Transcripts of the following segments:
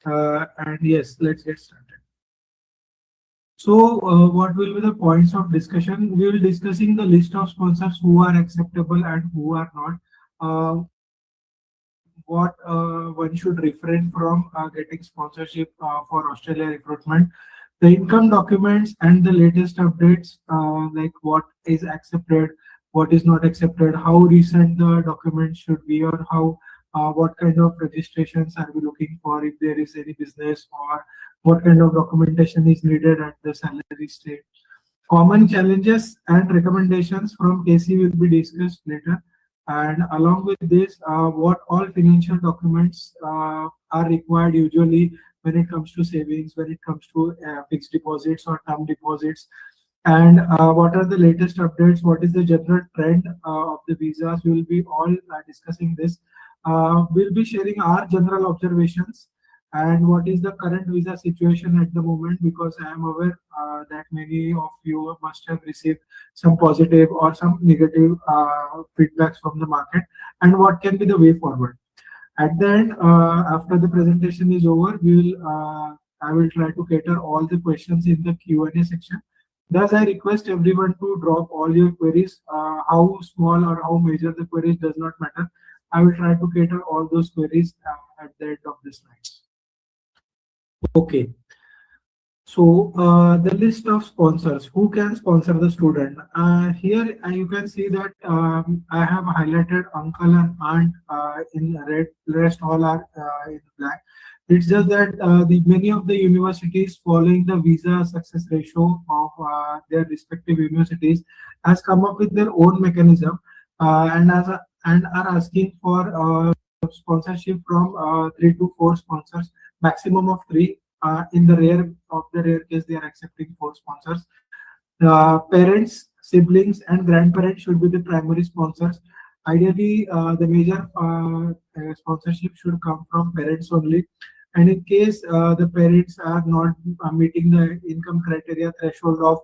And yes, let's get started. So, what will be the points of discussion? We will discussing the list of sponsors who are acceptable and who are not. What one should refrain from getting sponsorship for Australia recruitment, the income documents and the latest updates, like what is accepted, what is not accepted, how recent the documents should be, or how what kind of registrations are we looking for if there is any business, or what kind of documentation is needed at the salary stage. Common challenges and recommendations from KC will be discussed later. And along with this, what all financial documents are required usually when it comes to savings, when it comes to fixed deposits or term deposits, and what are the latest updates, what is the general trend of the visas. We will be all discussing this. We'll be sharing our general observations and what is the current visa situation at the moment, because I am aware that many of you must have received some positive or some negative feedbacks from the market, and what can be the way forward. At the end, after the presentation is over, I will try to cater all the questions in the Q&A section. Thus, I request everyone to drop all your queries. How small or how major the queries does not matter. I will try to cater all those queries at the end of the slides. Okay. So the list of sponsors, who can sponsor the student. Here you can see that I have highlighted uncle and aunt in red, rest all are in black. It's just that many of the universities following the visa success ratio of their respective universities has come up with their own mechanism, and are asking for sponsorship from 3 to 4 sponsors, maximum of 3. In the rare case, they are accepting 4 sponsors. Parents, siblings, and grandparents should be the primary sponsors. Ideally, the major sponsorship should come from parents only. And in case the parents are not meeting the income criteria threshold of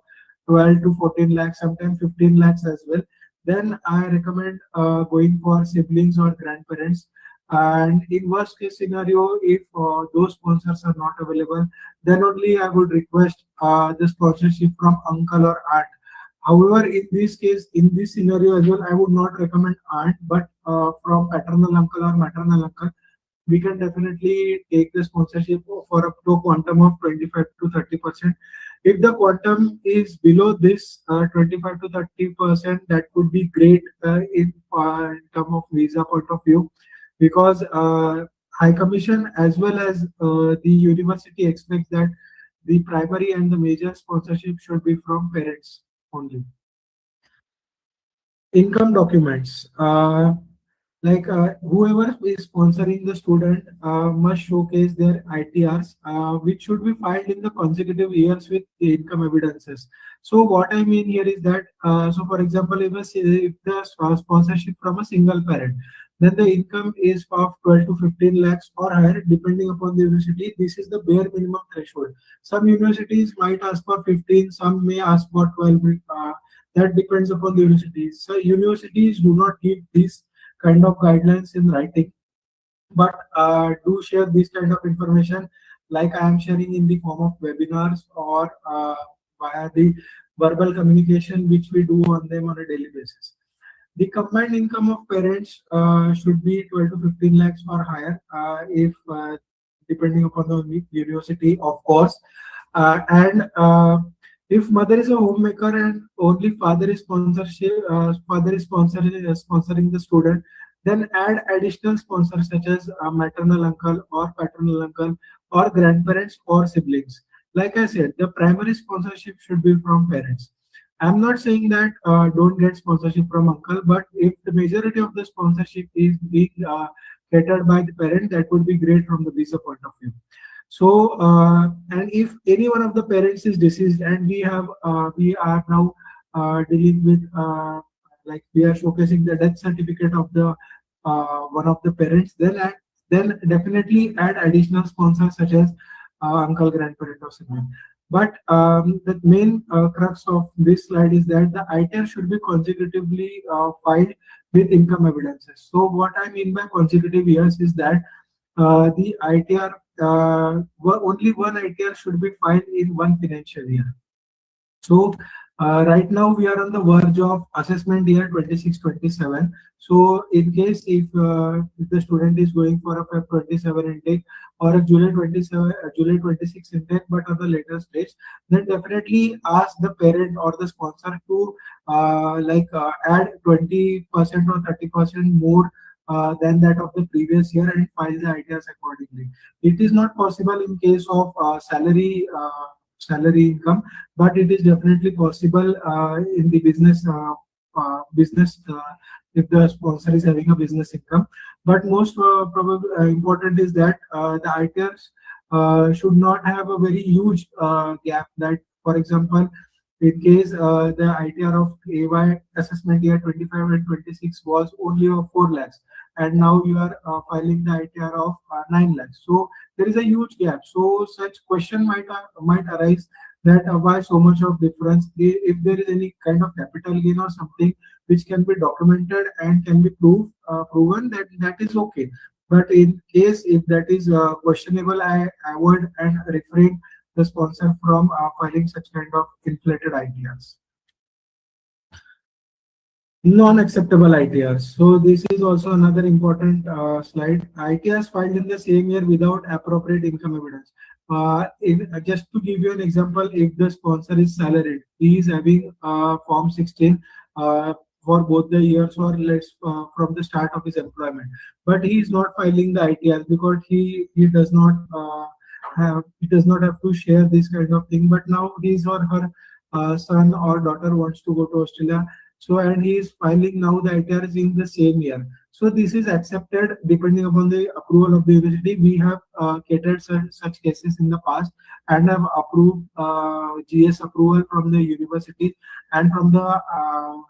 12 to 14 lakhs, sometimes 15 lakhs as well, then I recommend going for siblings or grandparents. And in worst case scenario, if those sponsors are not available, then only I would request the sponsorship from uncle or aunt. However, in this case, in this scenario as well, I would not recommend aunt, but from paternal uncle or maternal uncle, we can definitely take the sponsorship for up to a quantum of 25 to 30%. If the quantum is below this 25 to 30%, that would be great in terms of visa point of view, because High Commission as well as the university expects that the primary and the major sponsorship should be from parents only. Income documents. Whoever is sponsoring the student must showcase their ITRs, which should be filed in the consecutive years with the income evidences. So what I mean here is that, so for example, if the sponsorship from a single parent, then the income is of 12 to 15 lakhs or higher, depending upon the university. This is the bare minimum threshold. Some universities might ask for 15, some may ask for 12. That depends upon the universities. So universities do not give these kind of guidelines in writing, but do share this kind of information, like I am sharing in the form of webinars or via the verbal communication which we do on them on a daily basis. The combined income of parents should be 12 to 15 lakhs or higher, if depending upon the university, of course. And if mother is a homemaker and only father is sponsoring the student, then add additional sponsors such as maternal uncle or paternal uncle or grandparents or siblings. Like I said, the primary sponsorship should be from parents. I'm not saying that don't get sponsorship from uncle, but if the majority of the sponsorship is being catered by the parent, that would be great from the visa point of view. So, and if any one of the parents is deceased, and we are now dealing with like we are showcasing the death certificate of the one of the parents, then definitely add additional sponsors such as uncle, grandparent, or sibling. But the main crux of this slide is that the ITR should be consecutively filed with income evidences. So what I mean by consecutive years is that the ITR only one ITR should be filed in one financial year. So right now we are on the verge of assessment year 26-27. So in case if the student is going for a Feb 27 intake or a July 27 July 26 intake, but on the later stage, then definitely ask the parent or the sponsor to add 20% or 30% more than that of the previous year and file the ITRs accordingly. It is not possible in case of salary income, but it is definitely possible in the business if the sponsor is having a business income. But most probably important is that the ITRs should not have a very huge gap. That, for example, in case the ITR of AY assessment year 25 and 26 was only of 4 lakhs, and now you are filing the ITR of 9 lakhs. So there is a huge gap. So such question might arise that why so much of difference. If there is any kind of capital gain or something which can be documented and can be proven, that is okay. But in case if that is questionable, I avoid and refrain the sponsor from filing such kind of inflated ITRs. Non-acceptable ITRs. So this is also another important slide. ITRs filed in the same year without appropriate income evidence. Just to give you an example, if the sponsor is salaried, he is having Form 16 for both the years, or from the start of his employment, but he is not filing the ITRs because he does not have to share this kind of thing. But now his or her son or daughter wants to go to Australia, so and he is filing now the ITRs in the same year. So this is accepted depending upon the approval of the university. We have catered such cases in the past and have approved GS approval from the university and from the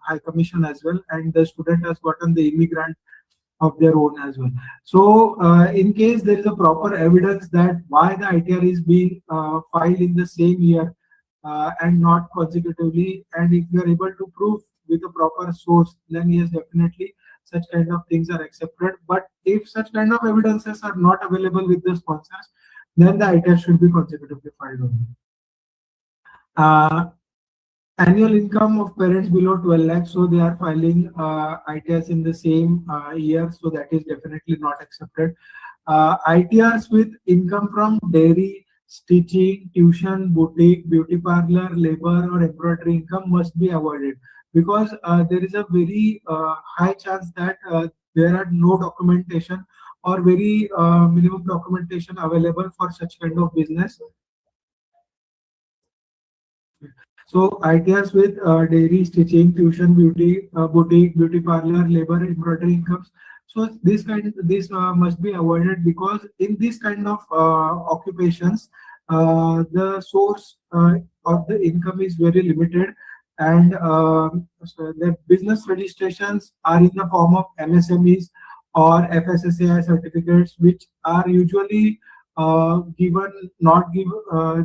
High Commission as well. And the student has gotten the immigrant of their own as well. So in case there is a proper evidence that why the ITR is being filed in the same year and not consecutively, and if you are able to prove with a proper source, then yes, definitely such kind of things are accepted. But if such kind of evidences are not available with the sponsors, then the ITR should be consecutively filed only. Annual income of parents below 12 lakhs, so they are filing ITRs in the same year, so that is definitely not accepted. ITRs with income from dairy, stitching, tuition, boutique, beauty parlor, labor, or embroidery income must be avoided, because there is a very high chance that there are no documentation or very minimum documentation available for such kind of business. So ITRs with dairy, stitching, tuition, boutique, beauty parlor, labor, embroidery incomes. So this must be avoided, because in this kind of occupations, the source of the income is very limited, and so the business registrations are in the form of MSMEs or FSSAI certificates, which are usually given not give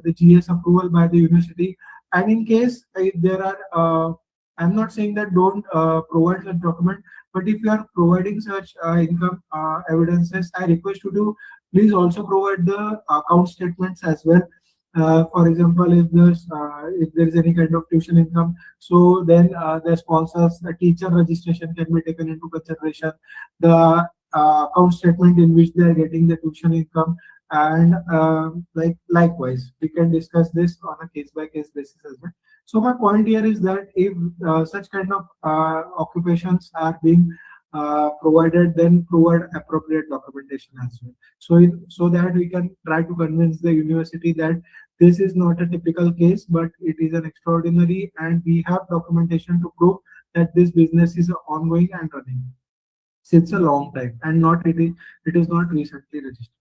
the GS approval by the university. And in case if there are, I'm not saying that don't provide such document, but if you are providing such income evidences, I request you to please also provide the account statements as well. For example, if there is any kind of tuition income, so then the sponsors, the teacher registration can be taken into consideration, the account statement in which they are getting the tuition income, and likewise we can discuss this on a case by case basis as well. So my point here is that if such kind of occupations are being provided, then provide appropriate documentation as well, so that we can try to convince the university that this is not a typical case, but it is an extraordinary, and we have documentation to prove that this business is ongoing and running since a long time, and it is not recently registered.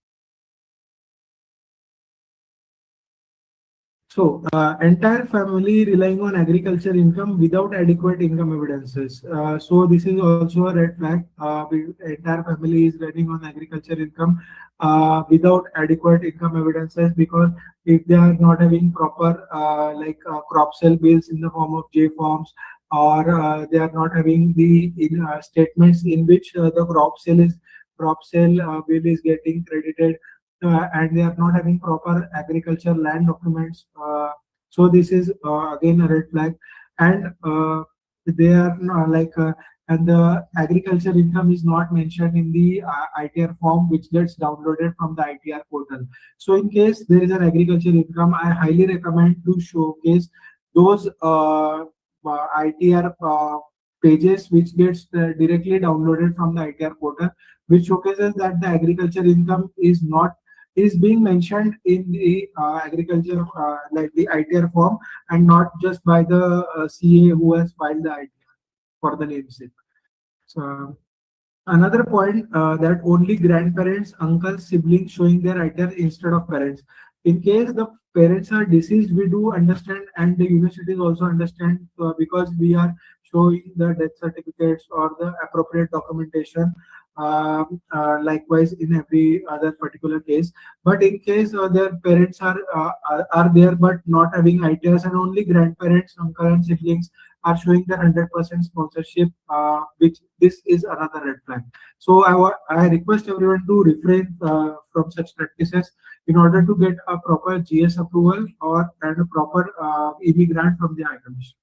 So, entire family relying on agriculture income without adequate income evidences. So this is also a red flag. Entire family is running on agriculture income without adequate income evidences, because if they are not having proper crop sale bills in the form of J forms, or they are not having the statements in which the crop sale bill is getting credited, and they are not having proper agriculture land documents. So this is again a red flag. And they are and the agriculture income is not mentioned in the ITR form which gets downloaded from the ITR portal. So in case there is an agriculture income, I highly recommend to showcase those ITR pages which gets directly downloaded from the ITR portal, which showcases that the agriculture income is being mentioned in the agriculture like the ITR form, and not just by the CA who has filed the ITR for the namesake. So another point, that only grandparents, uncles, siblings showing their ITR instead of parents. In case the parents are deceased, we do understand, and the universities also understand, because we are showing the death certificates or the appropriate documentation. Likewise, in every other particular case. But in case their parents are there but not having ITRs, and only grandparents, uncle, and siblings are showing their 100% sponsorship, which this is another red flag. So I request everyone to refrain from such practices in order to get a proper GS approval and a proper EB grant from the High Commission.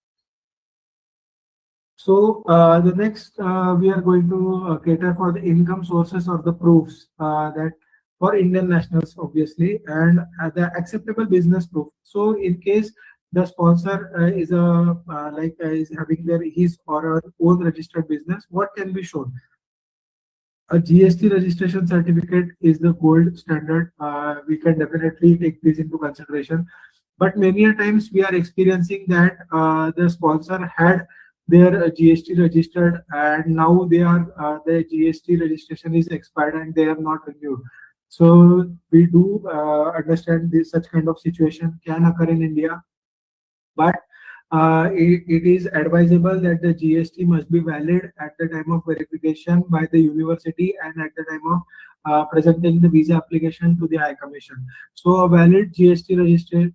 So the next we are going to cater for the income sources or the proofs that for Indian nationals, obviously, and the acceptable business proof. So in case the sponsor is having his or her own registered business, what can be shown? A GST registration certificate is the gold standard. We can definitely take this into consideration. But many a times we are experiencing that the sponsor had their GST registered, and now their GST registration is expired and they have not renewed. So we do understand this such kind of situation can occur in India, but it is advisable that the GST must be valid at the time of verification by the university and at the time of presenting the visa application to the High Commission. So a valid GST registration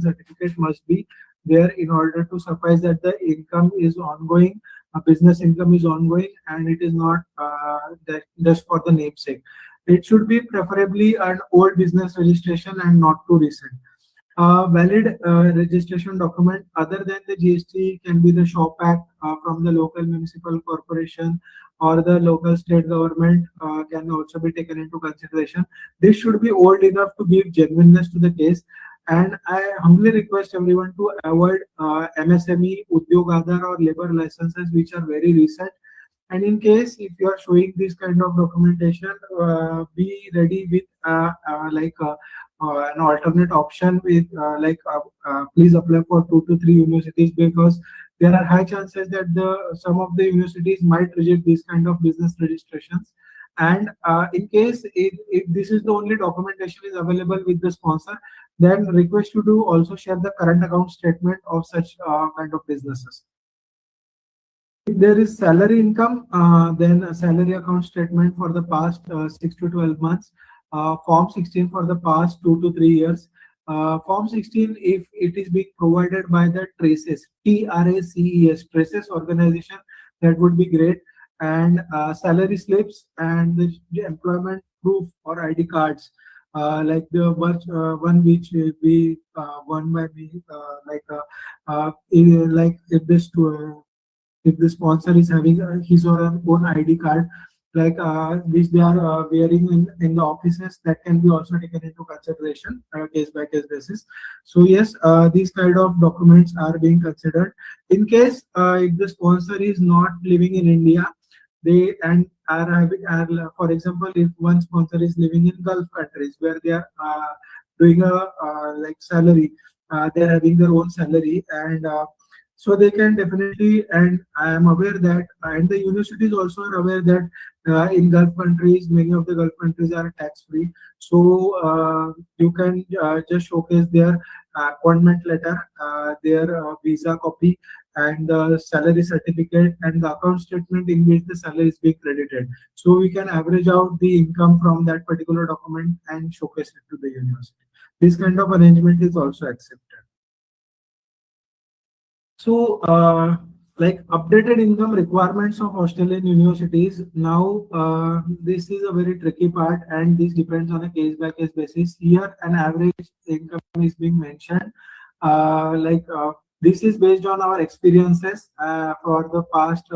certificate must be there in order to suffice that the income is ongoing, business income is ongoing, and it is not that just for the namesake. It should be preferably an old business registration and not too recent. Valid registration document other than the GST can be the shop act from the local municipal corporation or the local state government can also be taken into consideration. This should be old enough to give genuineness to the case. And I humbly request everyone to avoid MSME, Udyog Aadhar or labor licenses which are very recent. And in case if you are showing this kind of documentation, be ready with an alternate option with please apply for 2 to 3 universities, because there are high chances that some of the universities might reject these kind of business registrations. And in case if this is the only documentation is available with the sponsor, then request you to also share the current account statement of such kind of businesses. If there is salary income, then a salary account statement for the past 6 to 12 months. Form 16 for the past 2 to 3 years. Form 16, if it is being provided by the Traces, TRACES, Traces organization, that would be great. And salary slips and the employment proof or ID cards, like the one which will be one by me, if the sponsor is having his or her own ID card, which they are wearing in the offices, that can be also taken into consideration case by case basis. So yes, these kind of documents are being considered. In case if the sponsor is not living in India, they and are having, for example, if one sponsor is living in Gulf countries where they are doing a salary, they are having their own salary, and so they can definitely, and I am aware that, and the universities also are aware that in Gulf countries, many of the Gulf countries are tax free. So you can just showcase their appointment letter, their visa copy, and the salary certificate and the account statement in which the salary is being credited. So we can average out the income from that particular document and showcase it to the university. This kind of arrangement is also accepted. So Like updated income requirements of Australian universities. Now, this is a very tricky part, and this depends on a case by case basis. Here, an average income is being mentioned. This is based on our experiences for the past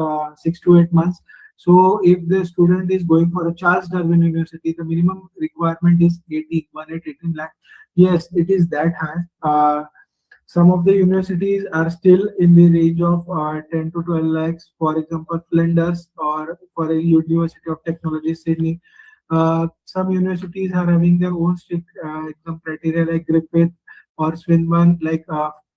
6 to 8 months. So, if the student is going for a Charles Darwin University, the minimum requirement is 18 lakh. Yes, it is that high. Some of the universities are still in the range of 10 to 12 lakhs. For example, Flinders or for a University of Technology, Sydney. Some universities are having their own strict income criteria like Griffith or Swinburne, like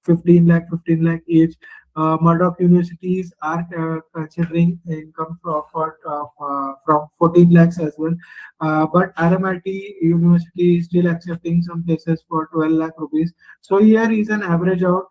15 lakh each. Murdoch universities are considering income from 14 lakhs as well. But RMIT University is still accepting some cases for 12 lakh rupees. So here is an average out,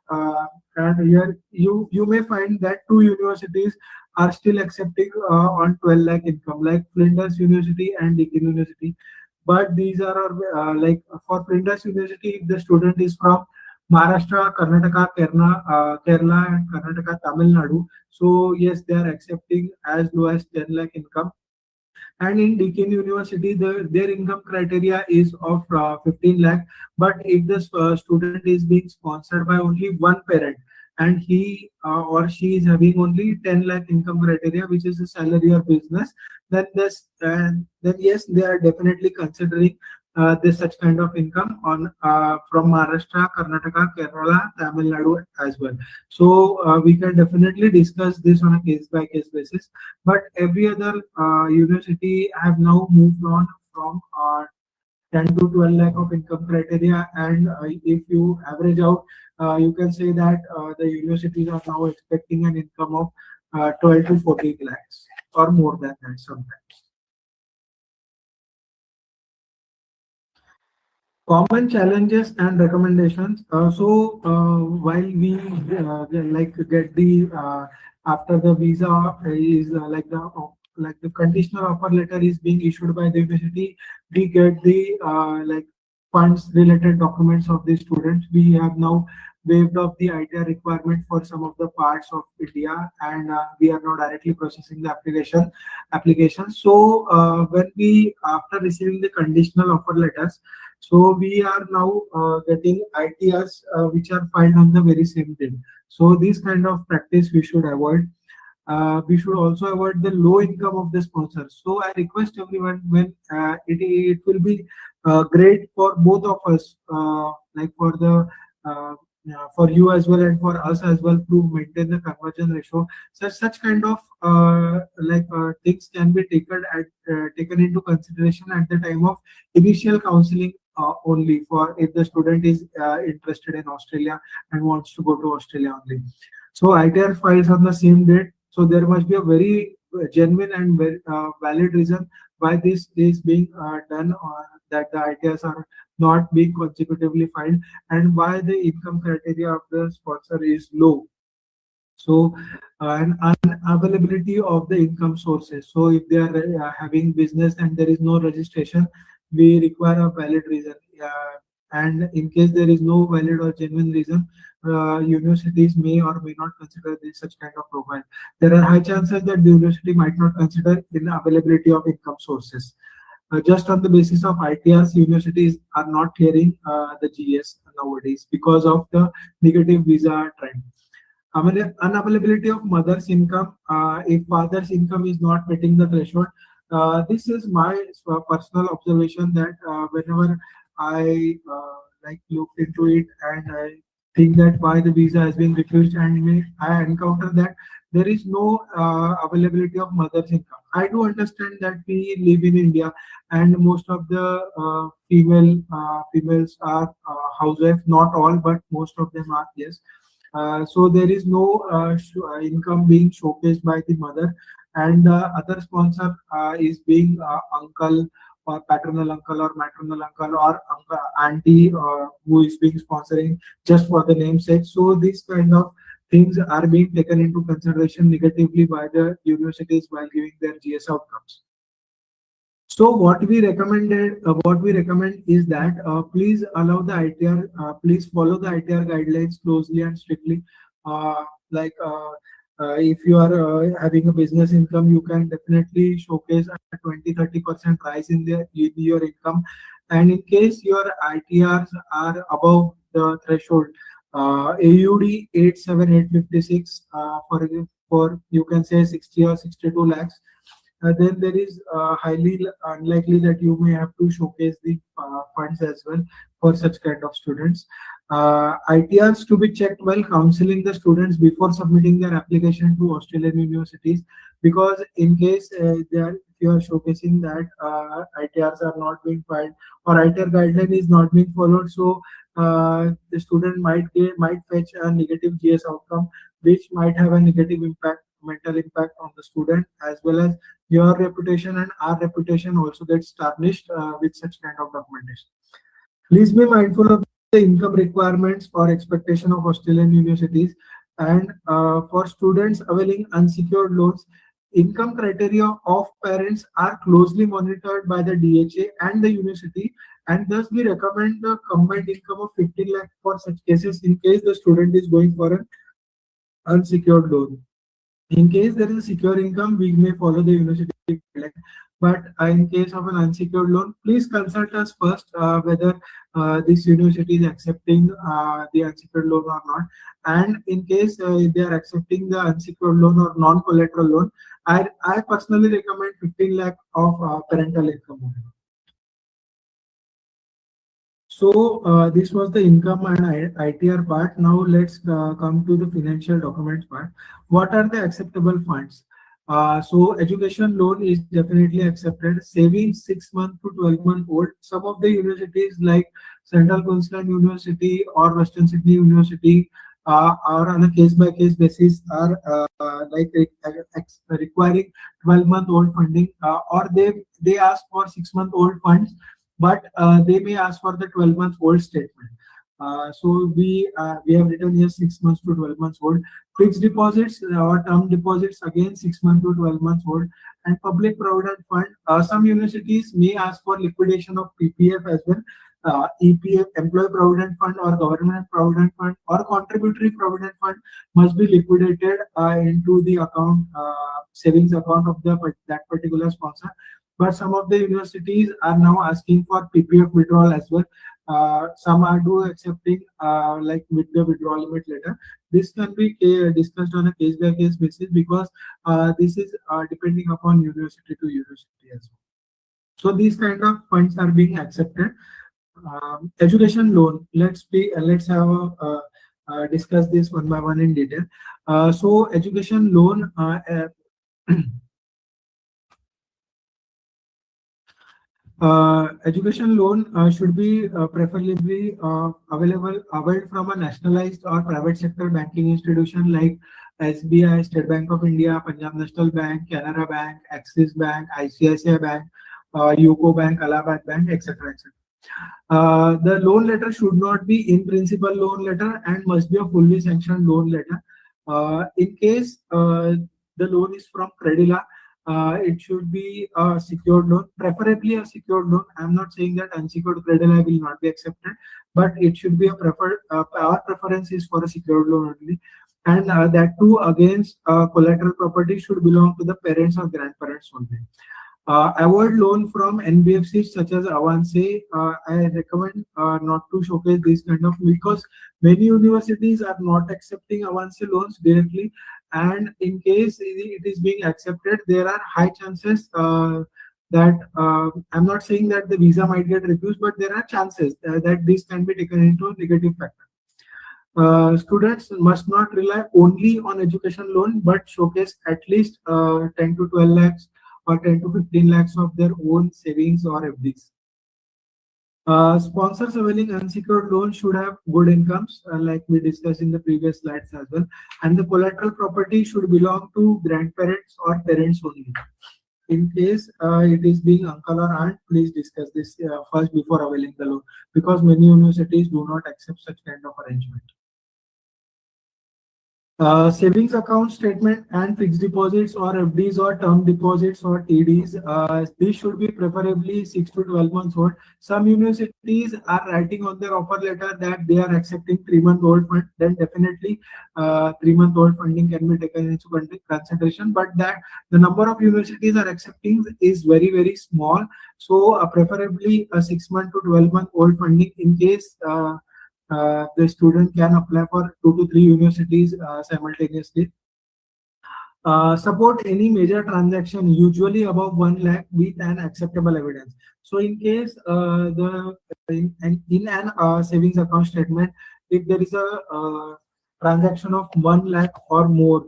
and here you may find that two universities are still accepting on 12 lakh income, like Flinders University and Deakin University. But these are like for Flinders University, if the student is from Maharashtra, Karnataka, Kerala, and Karnataka, Tamil Nadu. So yes, they are accepting as low as 10 lakh income. And in Deakin University, their income criteria is of 15 lakh. But if the student is being sponsored by only one parent, and he or she is having only 10 lakh income criteria, which is a salary or business, then yes, they are definitely considering this such kind of income on from Maharashtra, Karnataka, Kerala, Tamil Nadu as well. So we can definitely discuss this on a case by case basis. But every other university have now moved on from 10 to 12 lakh of income criteria, and if you average out, you can say that the universities are now expecting an income of 12 to 14 lakhs or more than that sometimes. Common challenges and recommendations. While we like get the after the visa is like the conditional offer letter is being issued by the university, we get the like funds related documents of the students. We have now waived off the ITR requirement for some of the parts of India, and we are now directly processing the application. So when we after receiving the conditional offer letters, so we are now getting ITRs which are filed on the very same day. So this kind of practice we should avoid. We should also avoid the low income of the sponsors. So I request everyone, when it will be great for both of us, like for the for you as well and for us as well, to maintain the conversion ratio. So such kind of things can be taken into consideration at the time of initial counseling only, for if the student is interested in Australia and wants to go to Australia only. So ITR files on the same date. So there must be a very genuine and very valid reason why this is being done, that the ITRs are not being consecutively filed, and why the income criteria of the sponsor is low. So and unavailability of the income sources. So if they are having business and there is no registration, we require a valid reason. And in case there is no valid or genuine reason, universities may or may not consider this such kind of profile. There are high chances that the university might not consider in availability of income sources. Just on the basis of ITRs, universities are not clearing the GS nowadays because of the negative visa trend. Unavailability of mother's income. If father's income is not meeting the threshold, this is my personal observation, that whenever I looked into it, and I think that why the visa has been refused, and I encounter that there is no availability of mother's income. I do understand that we live in India, and most of the females are housewives. Not all, but most of them are, yes. So there is no income being showcased by the mother, and other sponsor is being uncle or paternal uncle or maternal uncle or uncle, auntie who is being sponsoring just for the namesake. So these kind of things are being taken into consideration negatively by the universities while giving their GS outcomes. So what we recommend is that please allow the ITR, please follow the ITR guidelines closely and strictly. Like If you are having a business income, you can definitely showcase a 20-30% rise in your income. And in case your ITRs are above the threshold, AUD 87856 for you can say 60 or 62 lakhs, then there is highly unlikely that you may have to showcase the funds as well for such kind of students. ITRs to be checked while counseling the students before submitting their application to Australian universities, because in case if you are showcasing that ITRs are not being filed or ITR guideline is not being followed, so the student might fetch a negative GS outcome, which might have a negative mental impact on the student, as well as your reputation and our reputation also gets tarnished with such kind of documentation. Please be mindful of the income requirements or expectation of Australian universities, and for students availing unsecured loans, income criteria of parents are closely monitored by the DHA and the university, and thus we recommend the combined income of 15 lakh for such cases in case the student is going for an unsecured loan. In case there is a secure income, we may follow the university guideline. But in case of an unsecured loan, please consult us first whether this university is accepting the unsecured loan or not. And in case they are accepting the unsecured loan or non-collateral loan, I personally recommend 15 lakh of parental income. So this was the income and ITR part. Now let's come to the financial documents part. What are the acceptable funds? So education loan is definitely accepted. Savings 6 month to 12-month old. Some of the universities like Central Queensland University or Western Sydney University are on a case-by-case basis are requiring 12-month old funding, or they ask for 6-month old funds, but they may ask for the 12 months old statement. So we have written here 6 months to 12 months old. Fixed deposits or term deposits again 6 months to 12 months old. And public provident fund. Some universities may ask for liquidation of PPF as well. EPF, Employee Provident Fund or Government Provident Fund or Contributory Provident Fund must be liquidated into the account, savings account of that particular sponsor. But some of the universities are now asking for PPF withdrawal as well. Some are accepting like with the withdrawal limit letter. This can be discussed on a case-by-case basis, because this is depending upon university to university as well. So these kind of funds are being accepted. Education loan. Let's have discuss this one by one in detail. So education loan. Education loan should be preferably availed from a nationalized or private sector banking institution like SBI, State Bank of India, Punjab National Bank, Canara Bank, Axis Bank, ICICI Bank, UCO Bank, Allahabad Bank, etc. etc. The loan letter should not be in principal loan letter and must be a fully sanctioned loan letter. In case the loan is from Credila, it should be a secured loan, preferably a secured loan. I'm not saying that unsecured Credila will not be accepted, but it should be a preferred. Our preference is for a secured loan only, and that too against collateral property should belong to the parents or grandparents only. Avoid loan from NBFCs such as Avance. I recommend not to showcase this kind of, because many universities are not accepting Avance loans directly, and in case it is being accepted, there are high chances that I'm not saying that the visa might get refused, but there are chances that this can be taken into a negative factor. Students must not rely only on education loan, but showcase at least 10 to 12 lakhs or 10 to 15 lakhs of their own savings or FDs. Sponsors availing unsecured loans should have good incomes, like we discussed in the previous slides as well, and the collateral property should belong to grandparents or parents only. In case it is being uncle or aunt, please discuss this first before availing the loan, because many universities do not accept such kind of arrangement. Savings account statement and fixed deposits or FDs or term deposits or TDs. These should be preferably 6 to 12 months old. Some universities are writing on their offer letter that they are accepting 3-month old fund. Then definitely 3-month old funding can be taken into consideration. But that the number of universities are accepting is very small. So preferably a 6-month to 12-month old funding in case. The student can apply for 2 to 3 universities simultaneously. Support any major transaction, usually above 1 lakh, with an acceptable evidence. So, in case in an savings account statement, if there is a transaction of 1 lakh or more,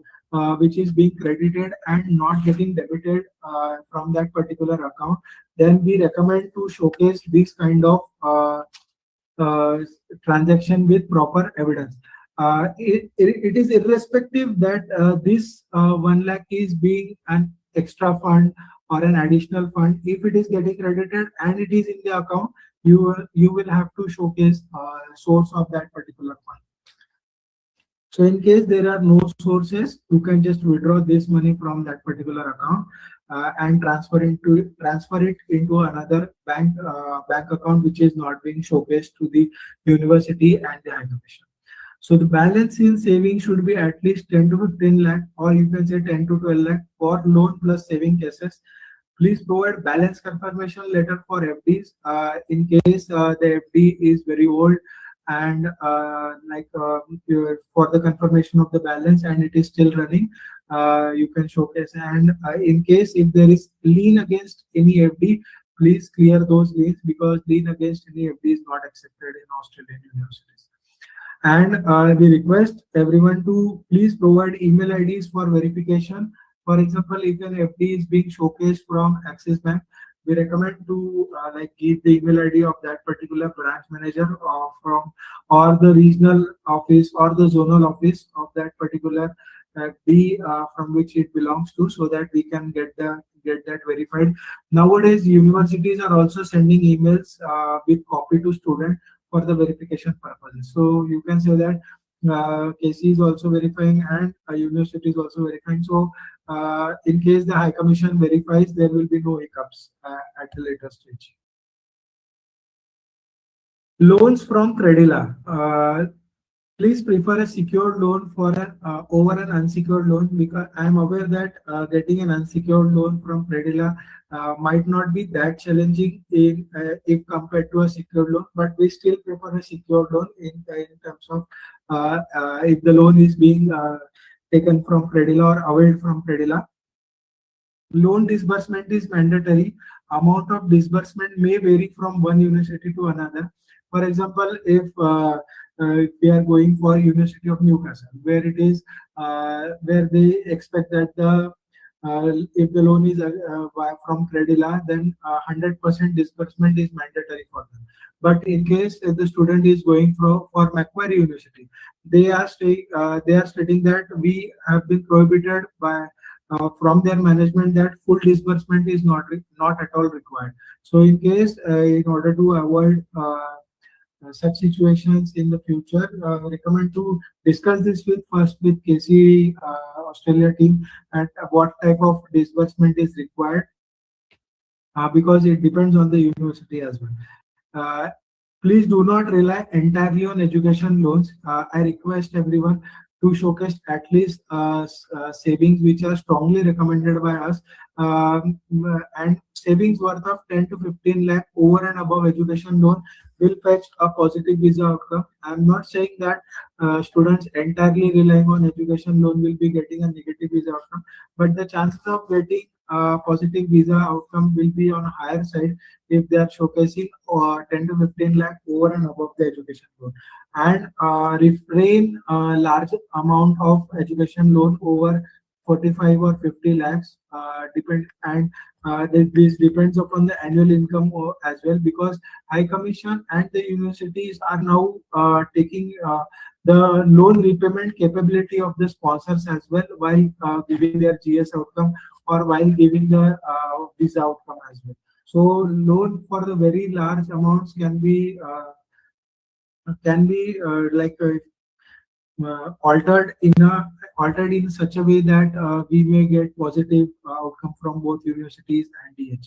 which is being credited and not getting debited from that particular account, then we recommend to showcase this kind of uh, transaction with proper evidence. It is irrespective that this 1 lakh is being an extra fund or an additional fund. If it is getting credited and it is in the account, you will have to showcase source of that particular fund. So in case there are no sources, you can just withdraw this money from that particular account and transfer it into another bank account which is not being showcased to the university and the higher commission. So the balance in savings should be at least 10 to 15 lakh, or you can say 10 to 12 lakh for loan plus saving cases. Please provide balance confirmation letter for FDs in case the FD is very old and for the confirmation of the balance and it is still running, you can showcase. And in case if there is lien against any FD, please clear those liens, because lien against any FD is not accepted in Australian universities. And we request everyone to please provide email IDs for verification. For example, if an FD is being showcased from Axis Bank, we recommend to give the email ID of that particular branch manager or the regional office or the zonal office of that particular FD from which it belongs to, so that we can get that verified. Nowadays, universities are also sending emails with copy to student for the verification purposes. So you can say that KC is also verifying and university is also verifying. So in case the High Commission verifies, there will be no hiccups at the later stage. Loans from Credila. Please prefer a secured loan for over an unsecured loan, because I am aware that getting an unsecured loan from Credila might not be that challenging if compared to a secured loan, but we still prefer a secured loan in terms of if the loan is being taken from Credila or availed from Credila. Loan disbursement is mandatory. Amount of disbursement may vary from one university to another. For example, if we are going for University of Newcastle, where it is where they expect that if the loan is from Credila, then 100% disbursement is mandatory for them. But in case if the student is going for Macquarie University, they are stating that we have been prohibited by from their management that full disbursement is not at all required. So in case in order to avoid such situations in the future, recommend to discuss this first with KC Australia team and what type of disbursement is required, because it depends on the university as well. Please do not rely entirely on education loans. I request everyone to showcase at least savings which are strongly recommended by us, and savings worth of 10 to 15 lakh over and above education loan will fetch a positive visa outcome. I'm not saying that students entirely relying on education loan will be getting a negative visa outcome, but the chances of getting positive visa outcome will be on a higher side if they are showcasing 10 to 15 lakh over and above the education loan, and refrain large amount of education loan over 45 or 50 lakhs this depends upon the annual income as well, because High Commission and the universities are now taking the loan repayment capability of the sponsors as well, while giving their GS outcome or while giving the visa outcome as well. So loan for the very large amounts can be altered in a altered in such a way that we may get positive outcome from both universities and DH.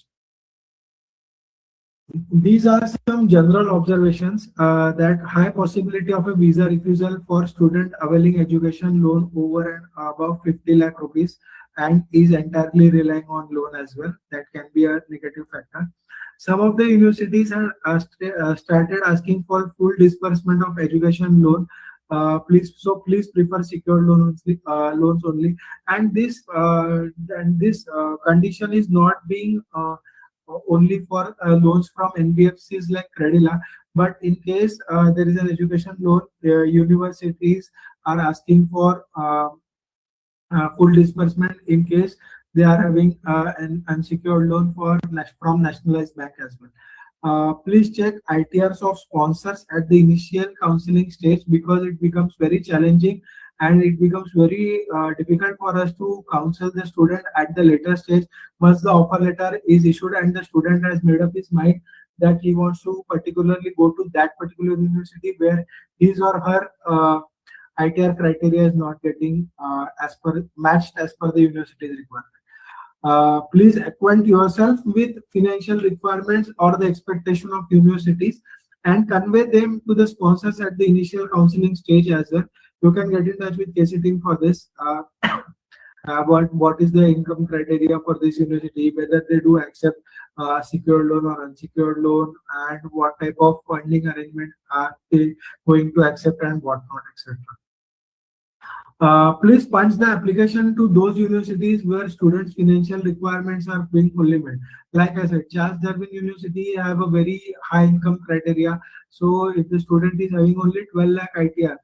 These are some general observations that high possibility of a visa refusal for student availing education loan over and above 50 lakh rupees and is entirely relying on loan as well. That can be a negative factor. Some of the universities have started asking for full disbursement of education loan. Please prefer secured loans only. And this condition is not being only for loans from NBFCs like Credila, but in case there is an education loan, universities are asking for full disbursement in case they are having an unsecured loan from nationalized bank as well. Please check ITRs of sponsors at the initial counseling stage, because it becomes very challenging and it becomes very difficult for us to counsel the student at the later stage once the offer letter is issued and the student has made up his mind that he wants to particularly go to that particular university where his or her ITR criteria is not getting matched as per the university's requirement. Please acquaint yourself with financial requirements or the expectation of universities and convey them to the sponsors at the initial counseling stage as well. You can get in touch with KC team for this. What is the income criteria for this university, whether they do accept secured loan or unsecured loan, and what type of funding arrangement are they going to accept and what not, etc. Please punch the application to those universities where students' financial requirements are being fully met. Like I said, Charles Darwin University have a very high income criteria. So if the student is having only 12 lakh ITR,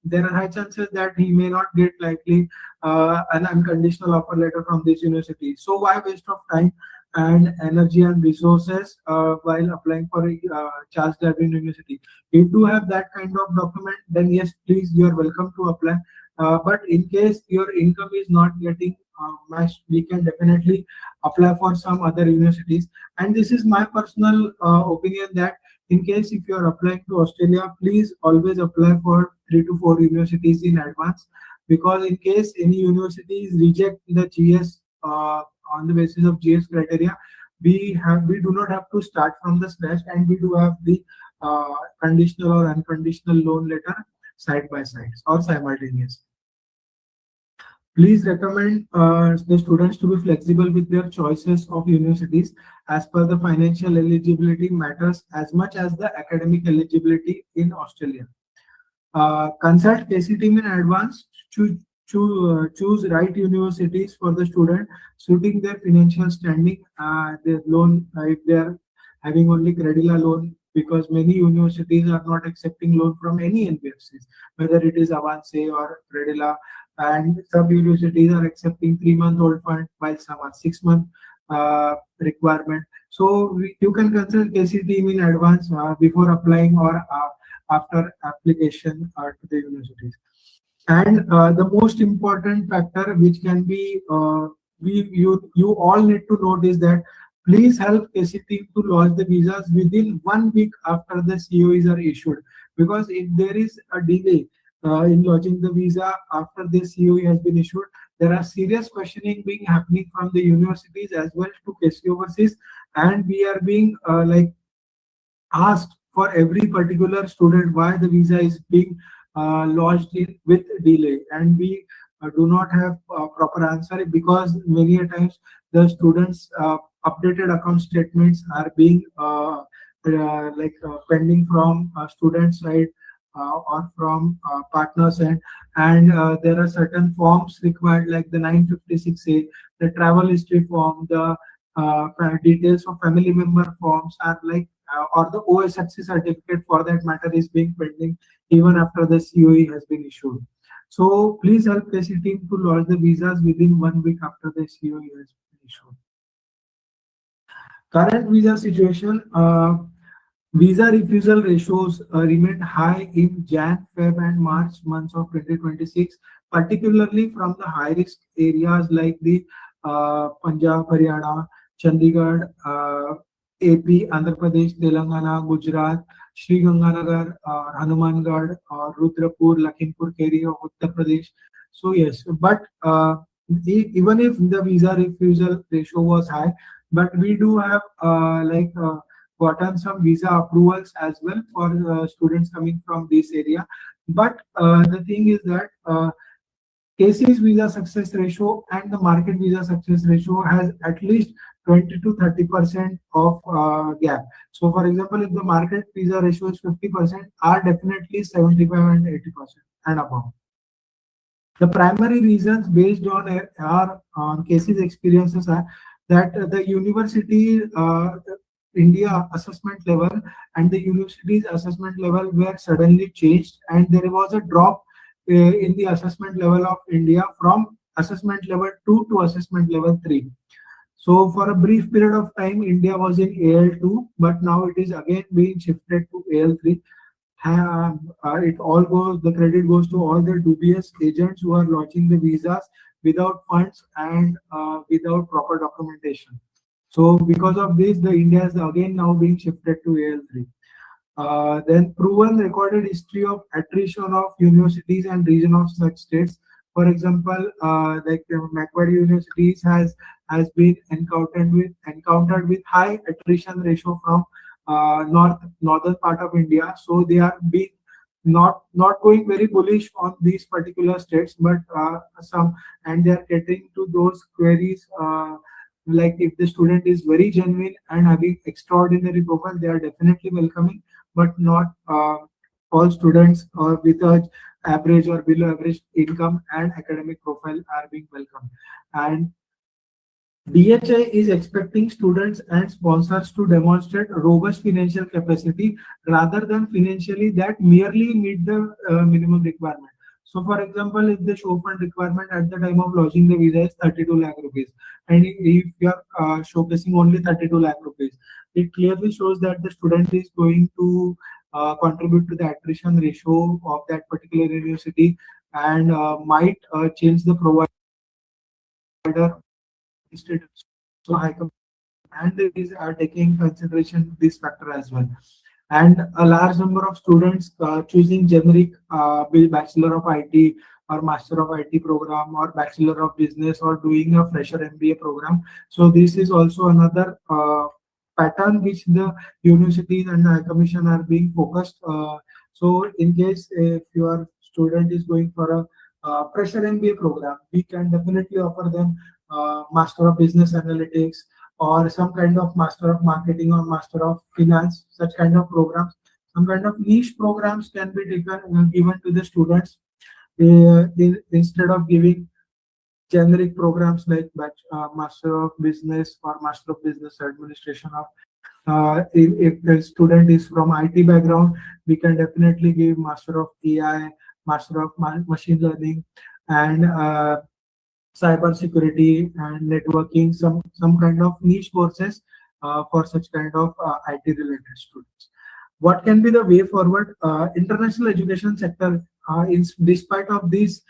there are high chances that he may not get likely an unconditional offer letter from this university. So why waste of time and energy and resources while applying for Charles Darwin University? If you have that kind of document, then yes, please, you are welcome to apply. But in case your income is not getting matched, we can definitely apply for some other universities. And this is my personal opinion that in case if you are applying to Australia, please always apply for 3 to 4 universities in advance, because in case any universities reject the GS on the basis of GS criteria, we do not have to start from the scratch, and we do have the conditional or unconditional loan letter side by side or simultaneously. Please recommend the students to be flexible with their choices of universities as per the financial eligibility matters as much as the academic eligibility in Australia. Consult KC team in advance to choose right universities for the student suiting their financial standing, their loan, if they are having only Credila loan, because many universities are not accepting loan from any NBFCs, whether it is Avance or Credila, and some universities are accepting 3-month-old fund while some are 6-month requirement. So you can consult KC team in advance before applying or after application to the universities. And the most important factor which can be you all need to note is that please help KC team to launch the visas within 1 week after the COEs are issued, because if there is a delay in launching the visa after the COE has been issued, there are serious questioning being happening from the universities as well to KC Overseas, and we are being asked for every particular student why the visa is being lodged with delay, and we do not have a proper answer, because many a times the students updated account statements are being pending from student side or from partners end, and there are certain forms required like the 956A, the travel history form, the details of family member forms are or the OSHC certificate for that matter is being pending even after the COE has been issued. So please help KC team to launch the visas within 1 week after the COE has been issued. Current visa situation, visa refusal ratios remain high in Jan, Feb and March months of 2026, particularly from the high risk areas like the Punjab, Haryana, Chandigarh, AP, Andhra Pradesh, Telangana, Gujarat, Sri Ganganagar, Hanumangarh, Rudrapur, Lakhimpur Kheri of Uttar Pradesh. So yes, but even if the visa refusal ratio was high, but we do have gotten some visa approvals as well for students coming from this area. But the thing is that cases visa success ratio and the market visa success ratio has at least 20 to 30% of gap. So for example, if the market visa ratio is 50%, are definitely 75 and 80% and above. The primary reasons based on our cases experiences are that the university India assessment level and the university's assessment level were suddenly changed, and there was a drop in the assessment level of India from assessment level 2 to assessment level 3. So for a brief period of time, India was in AL2, but now it is again being shifted to AL3. The credit goes to all the dubious agents who are launching the visas without funds and without proper documentation. So because of this, the India is again now being shifted to AL3. Then proven recorded history of attrition of universities and region of such states. For example, Macquarie Universities has been encountered with high attrition ratio from northern part of India. So they are being not going very bullish on these particular states, but some, and they are catering to those queries. Like if the student is very genuine and having extraordinary profile, they are definitely welcoming, but not all students with a average or below average income and academic profile are being welcomed. And DHI is expecting students and sponsors to demonstrate robust financial capacity rather than financially that merely meet the minimum requirement. So, for example, if the show fund requirement at the time of lodging the visa is 32 lakh rupees, and if you are showcasing only 32 lakh rupees, it clearly shows that the student is going to contribute to the attrition ratio of that particular university, and might change the provider instead. So high and these are taking consideration this factor as well. And a large number of students choosing generic bachelor of IT or master of IT program or bachelor of business or doing a fresher MBA program. So this is also another pattern which the universities and the High Commission are being focused. So in case if your student is going for a fresher MBA program, we can definitely offer them master of business analytics or some kind of master of marketing or master of finance, such kind of programs. Some kind of niche programs can be taken given to the students instead of giving generic programs like master of business or master of business administration. Of if the student is from IT background, we can definitely give master of AI, master of machine learning, and cyber security and networking, some kind of niche courses for such kind of IT related students. What can be the way forward? International education sector, in despite of this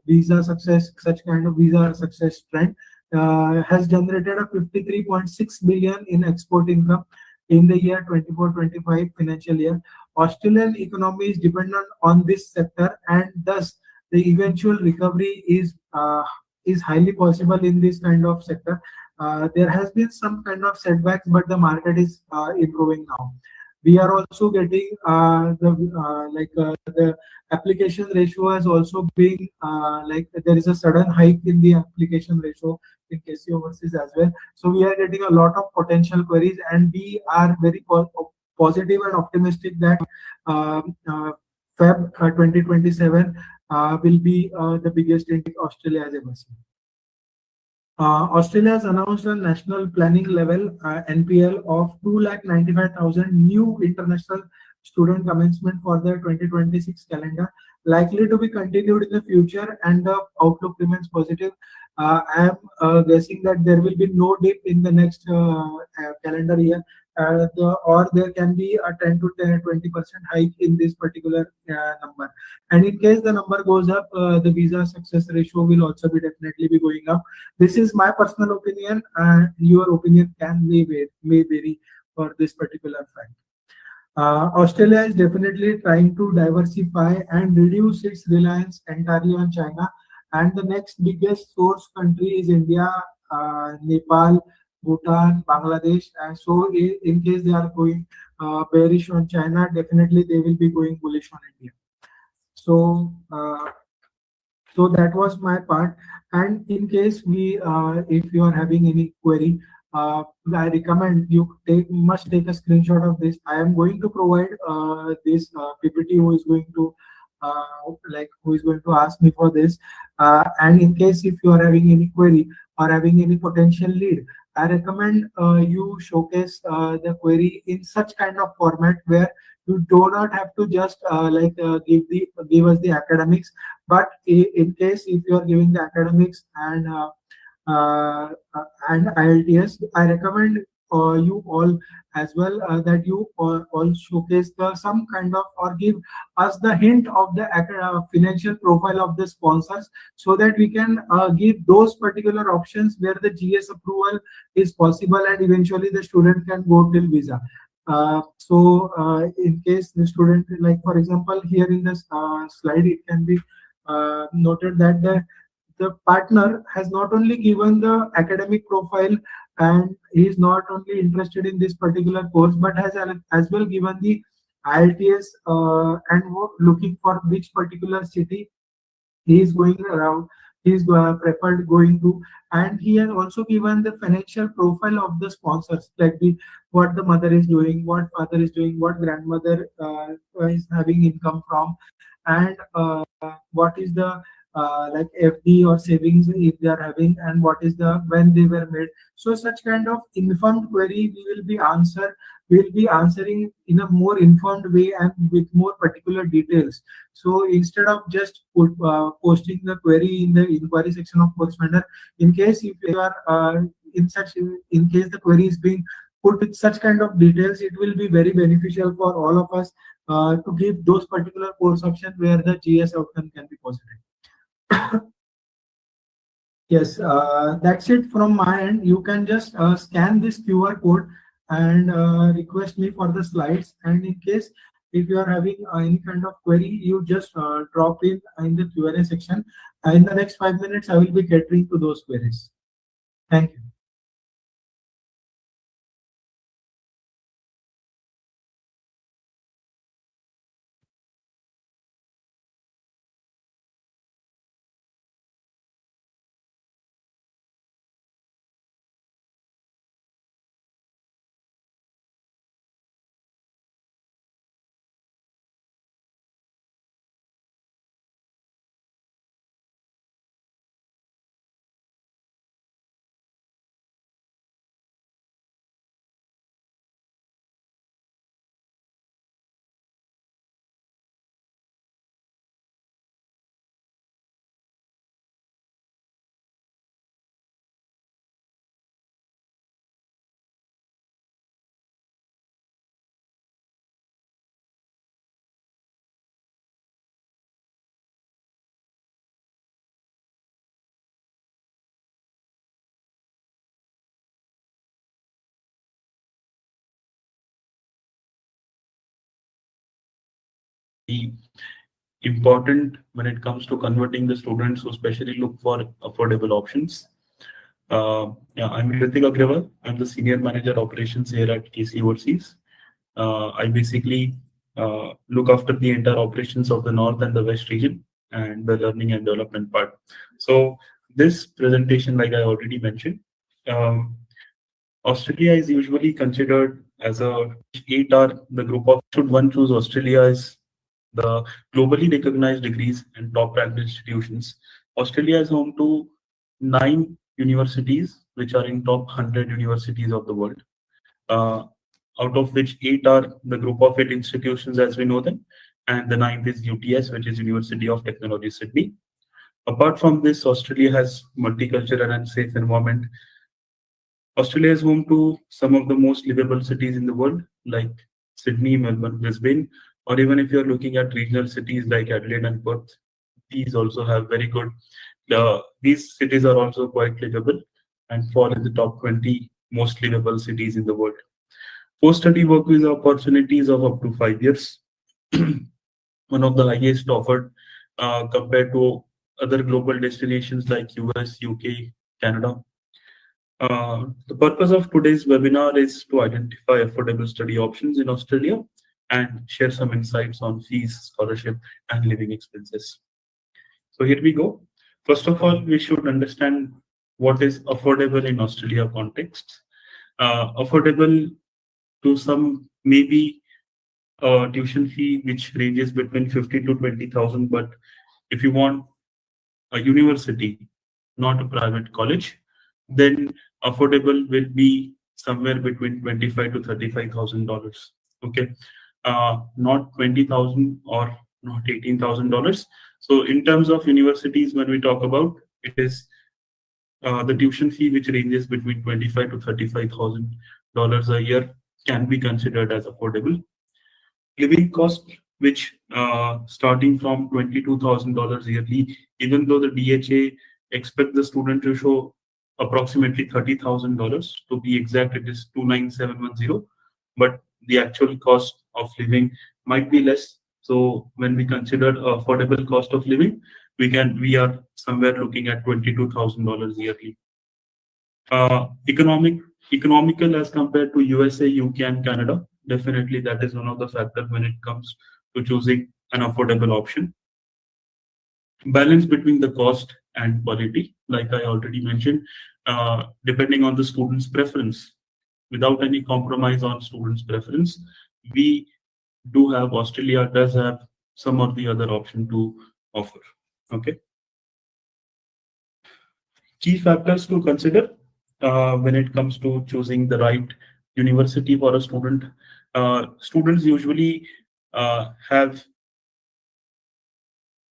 visa success, such kind of visa success trend, has generated a 53.6 billion in export income in the year 24-25 financial year. Australian economy is dependent on this sector, and thus the eventual recovery is highly possible in this kind of sector. There has been some kind of setbacks, but the market is improving now. We are also getting the application ratio has also been there is a sudden hike in the application ratio in KC overseas as well. So we are getting a lot of potential queries, and we are very positive and optimistic that Feb 2027 will be the biggest in Australia has ever seen. Australia has announced a national planning level NPL of 2,95,000 new international student commencement for the 2026 calendar, likely to be continued in the future, and the outlook remains positive. I am guessing that there will be no dip in the next calendar year, or there can be a 10 to 20% hike in this particular number. And in case the number goes up, the visa success ratio will also be definitely be going up. This is my personal opinion, and your opinion can may vary for this particular fact. Australia is definitely trying to diversify and reduce its reliance entirely on China. And the next biggest source country is India, Nepal, Bhutan, Bangladesh. And so, in case they are going bearish on China, definitely they will be going bullish on India. So, so that was my part. And in case if you are having any query, I recommend you must take a screenshot of this. I am going to provide this PPT who is going to who is going to ask me for this. And in case if you are having any query or having any potential lead, I recommend you showcase the query in such kind of format where you do not have to just give us the academics, but in case if you are giving the academics uh, and IELTS, I recommend you all as well that you all showcase the some kind of or give us the hint of the financial profile of the sponsors, so that we can give those particular options where the GS approval is possible and eventually the student can go till visa. In case the student, like for example, here in this slide, it can be noted that the partner has not only given the academic profile and he is not only interested in this particular course, but has as well given the IELTS and looking for which particular city he is going around, he is preferred going to, and he has also given the financial profile of the sponsors, like the what the mother is doing, what father is doing, what grandmother is having income from, and what is the like FD or savings if they are having, and what is the when they were made. So such kind of informed query we will be answering in a more informed way and with more particular details. So instead of just posting the query in the inquiry section of course vendor, in case if you are in case the query is being put with such kind of details, it will be very beneficial for all of us to give those particular course option where the GS outcome can be positive. Yes, that's it from my end. You can just scan this QR code and request me for the slides. And in case if you are having any kind of query, you just drop in the Q&A section. In the next 5 minutes, I will be catering to those queries. Thank you. Important when it comes to converting the students who especially look for affordable options. Yeah, I'm Ritik Agrawal. I'm the Senior Manager Operations here at KC Overseas. I basically look after the entire operations of the North and the West region and the learning and development part. So this presentation, like I already mentioned, Australia is usually considered as a 8 are the group of should one choose Australia as the globally recognized degrees and top ranked institutions. Australia is home to 9 universities, which are in top 100 universities of the world, uh, out of which 8 are the group of 8 institutions as we know them, and the ninth is UTS, which is University of Technology, Sydney. Apart from this, Australia has multicultural and safe environment. Australia is home to some of the most livable cities in the world, like Sydney, Melbourne, Brisbane, or even if you're looking at regional cities like Adelaide and Perth, these also have very good. These cities are also quite livable and fall in the top 20 most livable cities in the world. Post-study work visa opportunities of up to 5 years, one of the highest offered compared to other global destinations like US, UK, Canada. The purpose of today's webinar is to identify affordable study options in Australia and share some insights on fees, scholarship, and living expenses. So here we go. First of all, we should understand what is affordable in Australia context. Affordable to some maybe a tuition fee which ranges between 50 to 20,000, but if you want a university, not a private college, then affordable will be somewhere between 25 to $35,000. Okay, not 20,000 or not $18,000. So in terms of universities, when we talk about it is the tuition fee which ranges between 25 to $35,000 a year can be considered as affordable. Living cost, which starting from $22,000 yearly, even though the DHA expect the student to show approximately $30,000. To be exact, it is 29710, but the actual cost of living might be less. So when we consider affordable cost of living, we are somewhere looking at $22,000 yearly. Economical as compared to USA, UK, and Canada. Definitely, that is one of the factors when it comes to choosing an affordable option. Balance between the cost and quality, like I already mentioned, depending on the student's preference. Without any compromise on student's preference, we do have Australia does have some of the other option to offer. Okay. Key factors to consider when it comes to choosing the right university for a student. Students usually have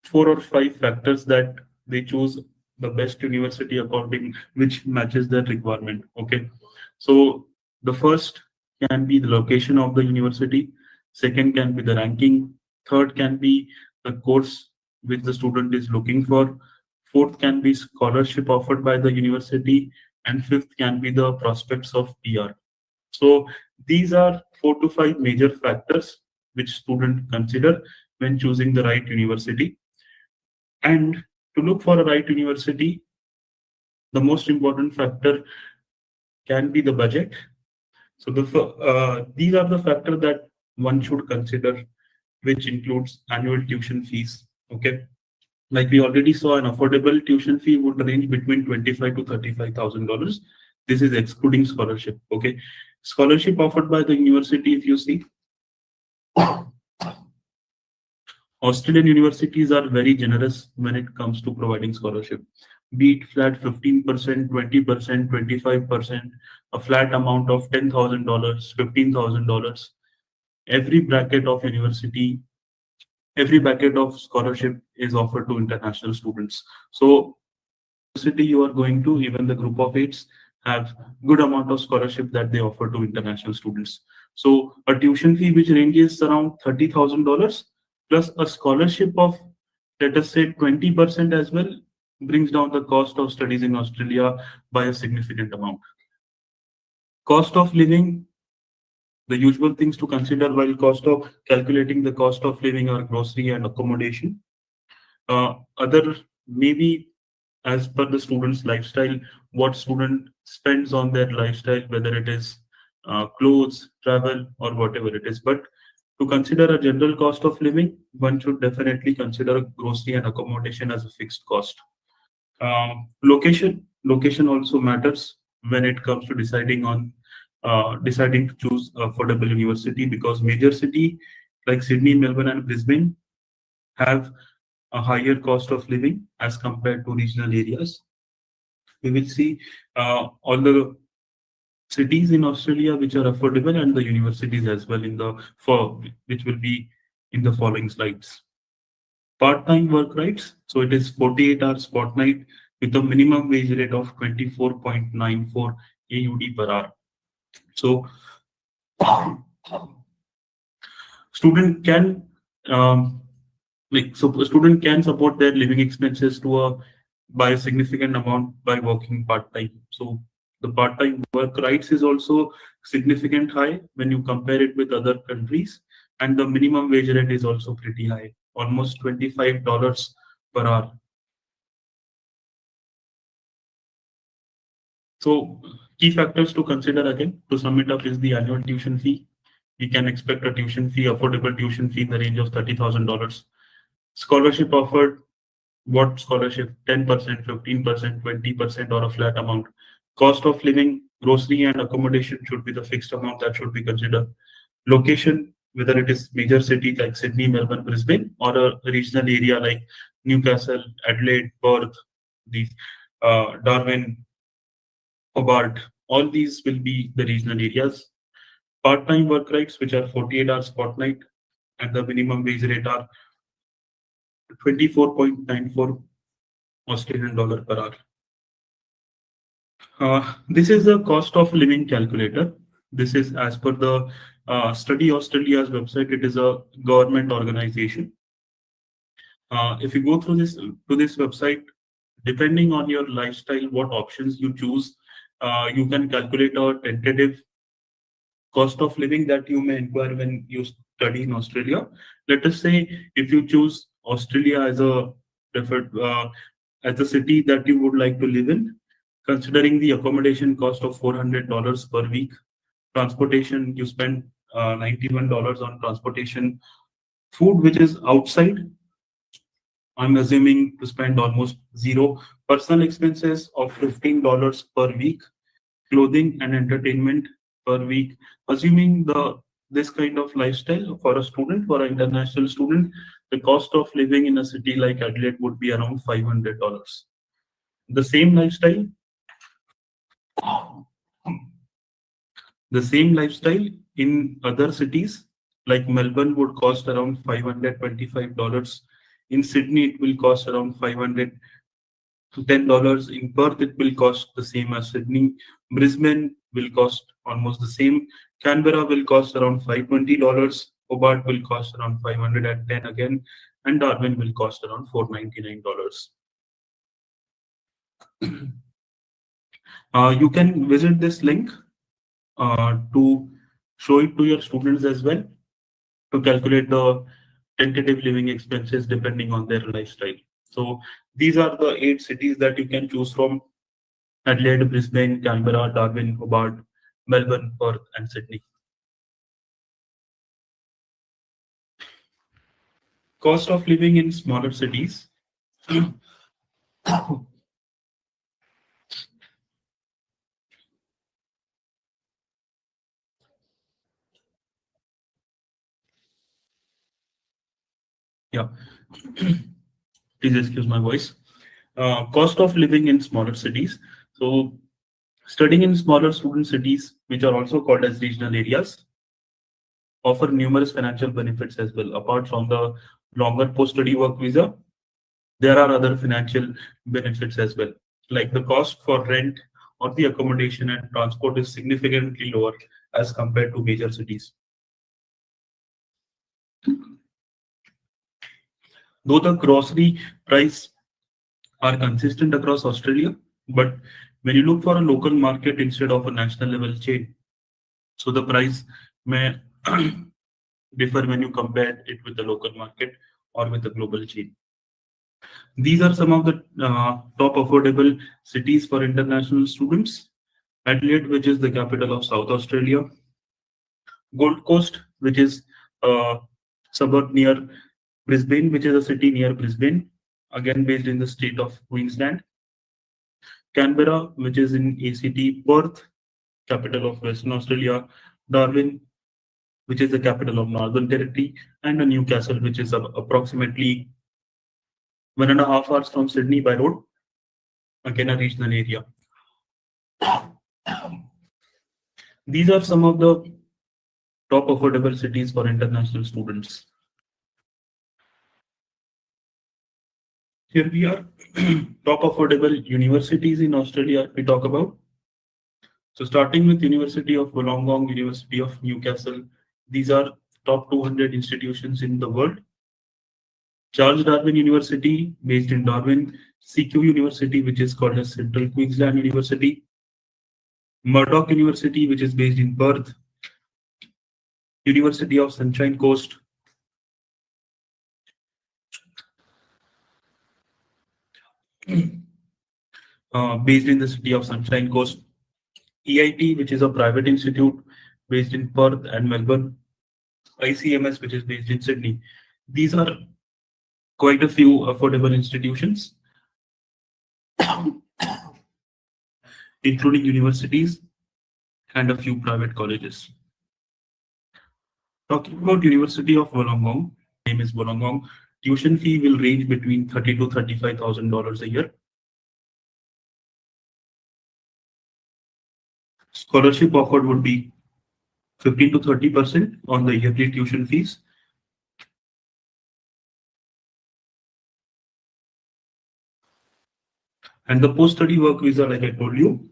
4 or 5 factors that they choose the best university according which matches their requirement. Okay, so the first can be the location of the university, second can be the ranking, third can be the course which the student is looking for, fourth can be scholarship offered by the university, and fifth can be the prospects of PR. So these are 4 to 5 major factors which student consider when choosing the right university. And to look for a right university, the most important factor can be the budget. So these are the factors that one should consider, which includes annual tuition fees. Okay, like we already saw, an affordable tuition fee would range between 25 to $35,000. This is excluding scholarship. Okay, scholarship offered by the university, if you see, Australian universities are very generous when it comes to providing scholarship. Be it flat 15%, 20%, 25%, a flat amount of $10,000, $15,000. Every bracket of university, every bracket of scholarship is offered to international students. So university you are going to, even the group of eights, have good amount of scholarship that they offer to international students. So a tuition fee which ranges around $30,000 plus a scholarship of, let us say, 20% as well, brings down the cost of studies in Australia by a significant amount. Cost of living, the usual things to consider while cost of calculating the cost of living are grocery and accommodation. Other maybe as per the student's lifestyle, what student spends on their lifestyle, whether it is clothes, travel, or whatever it is. But to consider a general cost of living, one should definitely consider grocery and accommodation as a fixed cost. Location also matters when it comes to deciding to choose affordable university, because major city like Sydney, Melbourne, and Brisbane have a higher cost of living as compared to regional areas. We will see all the cities in Australia which are affordable and the universities as well which will be in the following slides. Part-time work rights. So it is 48 hours fortnight with a minimum wage rate of 24.94 AUD per hour. So student can a student can support their living expenses by a significant amount by working part-time. So The part-time work rights is also significant high when you compare it with other countries, and the minimum wage rate is also pretty high, almost $25 per hour. So key factors to consider again, to sum it up, is the annual tuition fee. We can expect a tuition fee, affordable tuition fee in the range of $30,000. Scholarship offered, what scholarship? 10%, 15%, 20%, or a flat amount. Cost of living, grocery and accommodation should be the fixed amount that should be considered. Location, whether it is major city like Sydney, Melbourne, Brisbane, or a regional area like Newcastle, Adelaide, Perth, these Darwin, Hobart, all these will be the regional areas. Part-time work rights, which are 48 hours fortnight, and the minimum wage rate are 24.94 Australian dollar per hour. This is the cost of living calculator. This is as per the Study Australia's website. It is a government organization. If you go through this website, depending on your lifestyle, what options you choose, you can calculate a tentative cost of living that you may inquire when you study in Australia. Let us say if you choose Australia as a preferred as a city that you would like to live in, considering the accommodation cost of $400 per week, transportation you spend $91 on transportation, food which is outside, I'm assuming to spend almost zero, personal expenses of $15 per week, clothing and entertainment per week. Assuming this kind of lifestyle for a student, for an international student, the cost of living in a city like Adelaide would be around $500. The same lifestyle, the same lifestyle in other cities like Melbourne would cost around $525. In Sydney, it will cost around $510. In Perth, it will cost the same as Sydney. Brisbane will cost almost the same. Canberra will cost around $520. Hobart will cost around $510 again, and Darwin will cost around $499. You can visit this link to show it to your students as well, to calculate the tentative living expenses depending on their lifestyle. So these are the 8 cities that you can choose from: Adelaide, Brisbane, Canberra, Darwin, Hobart, Melbourne, Perth, and Sydney. Cost of living in smaller cities. Yeah, please excuse my voice. Cost of living in smaller cities. So studying in smaller student cities, which are also called as regional areas, offer numerous financial benefits as well. Apart from the longer post-study work visa, there are other financial benefits as well. Like the cost for rent or the accommodation and transport is significantly lower as compared to major cities. Though the grocery price are consistent across Australia, but when you look for a local market instead of a national level chain, so the price may differ when you compare it with the local market or with the global chain. These are some of the top affordable cities for international students. Adelaide, which is the capital of South Australia. Gold Coast, which is a suburb near Brisbane, which is a city near Brisbane, again based in the state of Queensland. Canberra, which is in ACT. Perth, capital of Western Australia. Darwin, which is the capital of Northern Territory, and Newcastle, which is approximately 1.5 hours from Sydney by road, again a regional area. These are some of the top affordable cities for international students. Here we are, top affordable universities in Australia we talk about. So starting with University of Wollongong, University of Newcastle, these are top 200 institutions in the world. Charles Darwin University, based in Darwin. CQ University, which is called as Central Queensland University. Murdoch University, which is based in Perth, University of Sunshine Coast, based in the city of Sunshine Coast, EIT, which is a private institute based in Perth and Melbourne, ICMS, which is based in Sydney. These are quite a few affordable institutions, including universities and a few private colleges. Talking about University of Wollongong, name is Wollongong. Tuition fee will range between $30,000 to $35,000 a year. Scholarship offered would be 15 to 30% on the yearly tuition fees. And the post-study work visa, like I told you,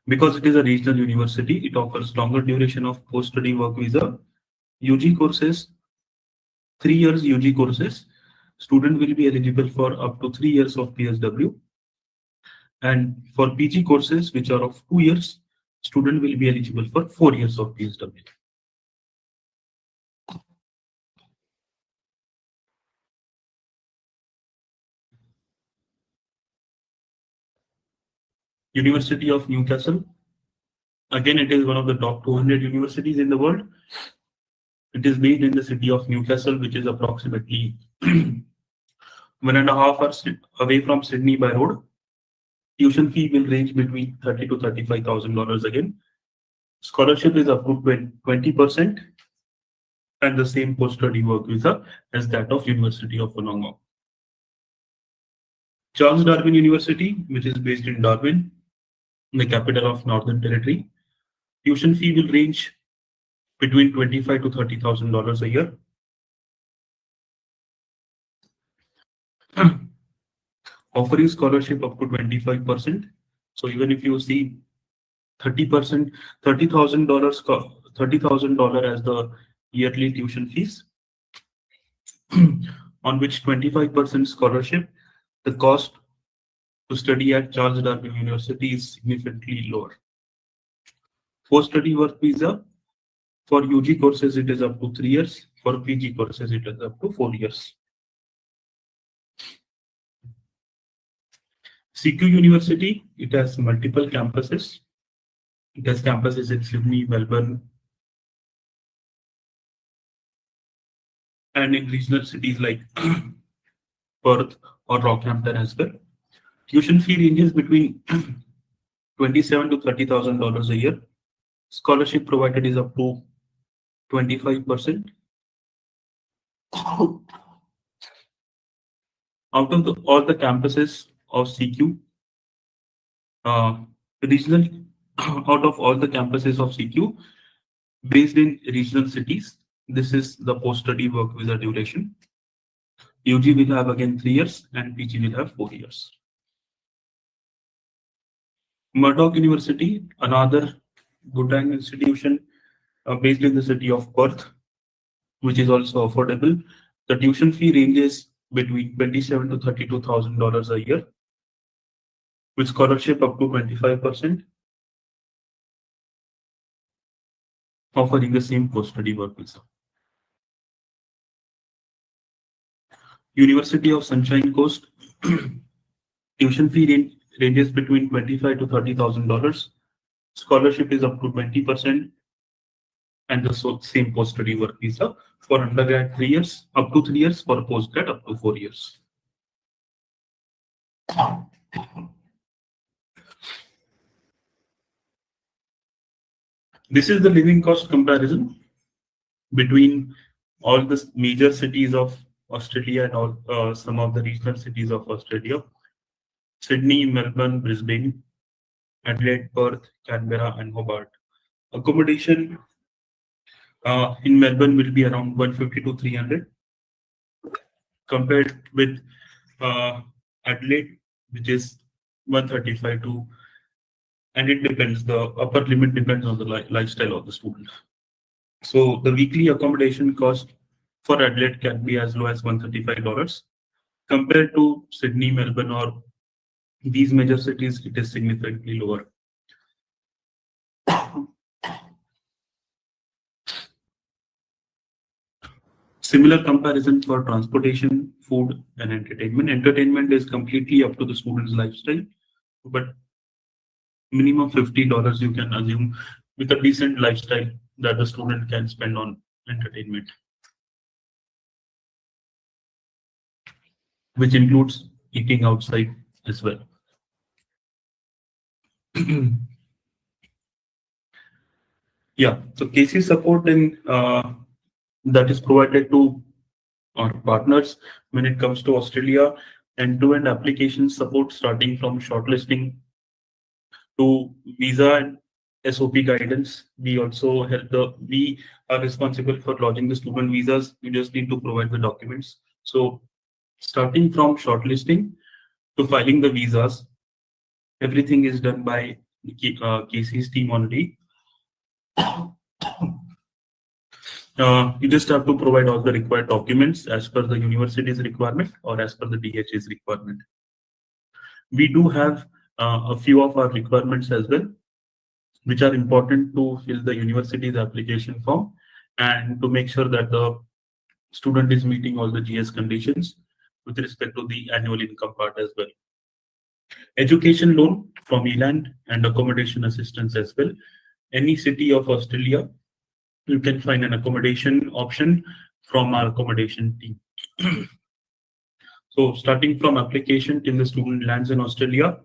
because it is a regional university, it offers longer duration of post-study work visa. UG courses, 3 years UG courses, student will be eligible for up to 3 years of PSW. And for PG courses, which are of 2 years, student will be eligible for 4 years of PSW. University of Newcastle. Again, it is one of the top 200 universities in the world. It is based in the city of Newcastle, which is approximately 1.5 hours away from Sydney by road. Tuition fee will range between $30,000 to $35,000 again. Scholarship is approved 20%, and the same post-study work visa as that of University of Wollongong. Charles Darwin University, which is based in Darwin, the capital of Northern Territory. Tuition fee will range between $25,000 to $30,000 a year. Offering scholarship up to 25%. So even if you see 30%, $30,000 as the yearly tuition fees, on which 25% scholarship, the cost to study at Charles Darwin University is significantly lower. Post-study work visa, for UG courses it is up to 3 years, for PG courses it is up to 4 years. CQ University, it has multiple campuses. It has campuses in Sydney, Melbourne, and in regional cities like Perth or Rockhampton as well. Tuition fee ranges between $27,000 to $30,000 a year. Scholarship provided is up to 25%. Out of all the campuses of CQ, out of all the campuses of CQ based in regional cities, this is the post-study work visa duration. UG will have again 3 years and PG will have 4 years. Murdoch University, another good rank institution based in the city of Perth, which is also affordable. The tuition fee ranges between $27,000 to $32,000 a year, with scholarship up to 25%, offering the same post-study work visa. University of Sunshine Coast, tuition fee ranges between $25,000 to $30,000. Scholarship is up to 20%, and the same post-study work visa for undergrad 3 years, up to 3 years, for postgrad up to 4 years. This is the living cost comparison between all the major cities of Australia and all some of the regional cities of Australia: Sydney, Melbourne, Brisbane, Adelaide, Perth, Canberra, and Hobart. Accommodation in Melbourne will be around 150 to 300, compared with Adelaide, which is 135 to, and it depends. The upper limit depends on the lifestyle of the student. So the weekly accommodation cost for Adelaide can be as low as $135. Compared to Sydney, Melbourne, or these major cities, it is significantly lower. Similar comparison for transportation, food, and entertainment. Entertainment is completely up to the student's lifestyle, but minimum $50 you can assume with a decent lifestyle that the student can spend on entertainment, which includes eating outside as well. Yeah, so KC support in that is provided to our partners when it comes to Australia, end-to-end application support starting from shortlisting to visa and SOP guidance. We also we are responsible for lodging the student visas. You just need to provide the documents. So starting from shortlisting to filing the visas, everything is done by KC's team only. You just have to provide all the required documents as per the university's requirement or as per the DHA's requirement. We do have a few of our requirements as well, which are important to fill the university's application form and to make sure that the student is meeting all the GS conditions with respect to the annual income part as well. Education loan from ELAND and accommodation assistance as well. Any city of Australia, you can find an accommodation option from our accommodation team. So starting from application till the student lands in Australia,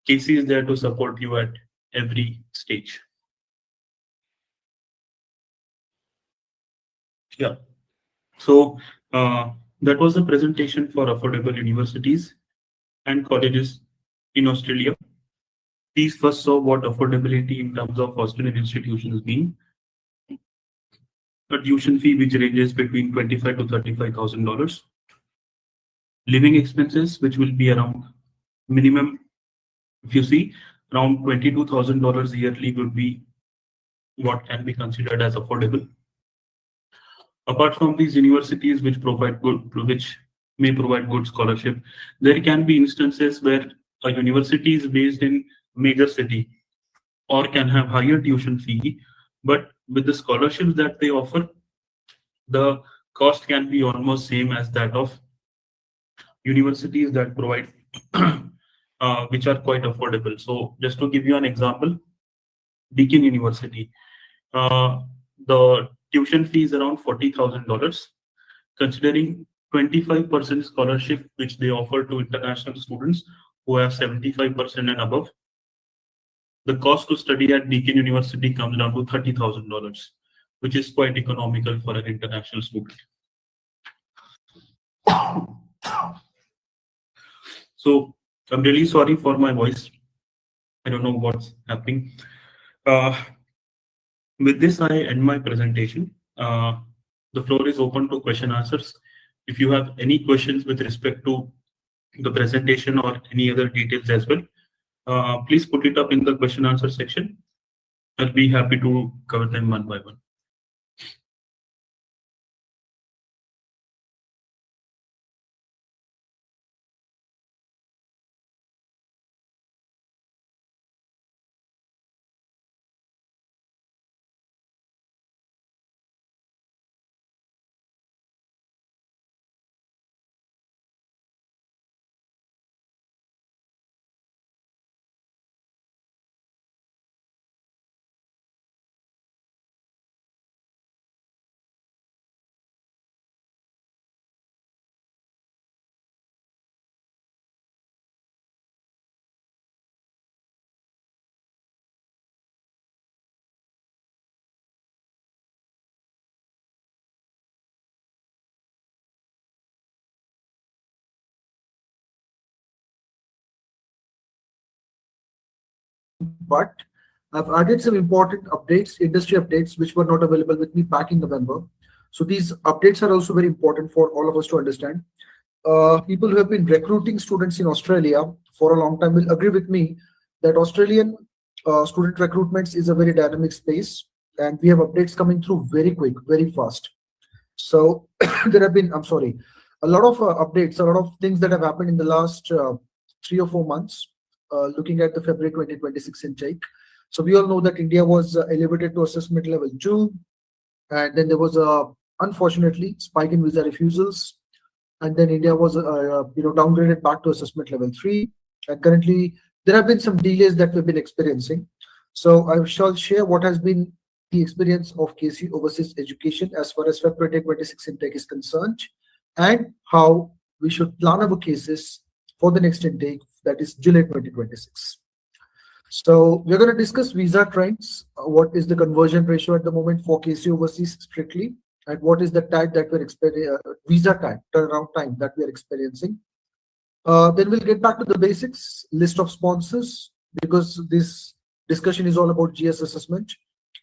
KC is there to support you at every stage. Yeah. So that was the presentation for affordable universities and colleges in Australia. Please first saw what affordability in terms of Australian institutions mean. A tuition fee which ranges between $25,000 to $35,000. Living expenses, which will be around minimum, if you see, around $22,000 yearly would be what can be considered as affordable. Apart from these universities which may provide good scholarship, there can be instances where a university is based in major city or can have higher tuition fee, but with the scholarships that they offer, the cost can be almost same as that of universities that provide which are quite affordable. So just to give you an example, Deakin University, the tuition fee is around $40,000, considering 25% scholarship which they offer to international students who have 75% and above. The cost to study at Deakin University comes down to $30,000, which is quite economical for an international student. So I'm really sorry for my voice. I don't know what's happening. With this, I end my presentation. The floor is open to question answers. If you have any questions with respect to the presentation or any other details as well, please put it up in the question answer section. I'll be happy to cover them one by one. But I've added some important updates, industry updates, which were not available with me back in November. So these updates are also very important for all of us to understand. People who have been recruiting students in Australia for a long time will agree with me that Australian student recruitments is a very dynamic space, and we have updates coming through very quick, very fast. So there have been, a lot of updates, a lot of things that have happened in the last 3 or 4 months. Looking at the February 2026 intake. So we all know that India was elevated to assessment level 2, and then there was a unfortunately, spike in visa refusals, and then India was downgraded back to assessment level 3. And currently, there have been some delays that we've been experiencing. So I shall share what has been the experience of KC Overseas Education as far as February 2026 intake is concerned, and how we should plan our cases for the next intake, that is July 2026. So we're going to discuss visa trends. What is the conversion ratio at the moment for KC Overseas strictly, and what is the time that we're experiencing, visa time, turnaround time that we are experiencing. Then we'll get back to the basics, list of sponsors, because this discussion is all about GS assessment.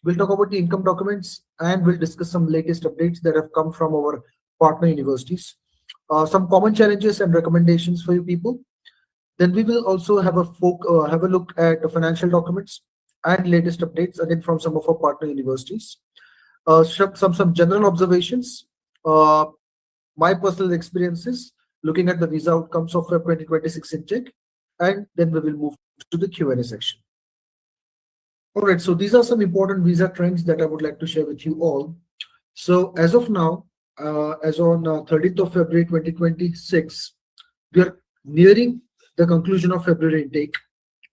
We'll talk about the income documents, and we'll discuss some latest updates that have come from our partner universities. Some common challenges and recommendations for you people. Then we will also have a look at the financial documents and latest updates again from some of our partner universities. Some general observations, my personal experiences looking at the visa outcomes of Feb 2026 intake, and then we will move to the Q&A section. All right, so these are some important visa trends that I would like to share with you all. So as of now, as on 30th of February 2026, we are nearing the conclusion of February intake.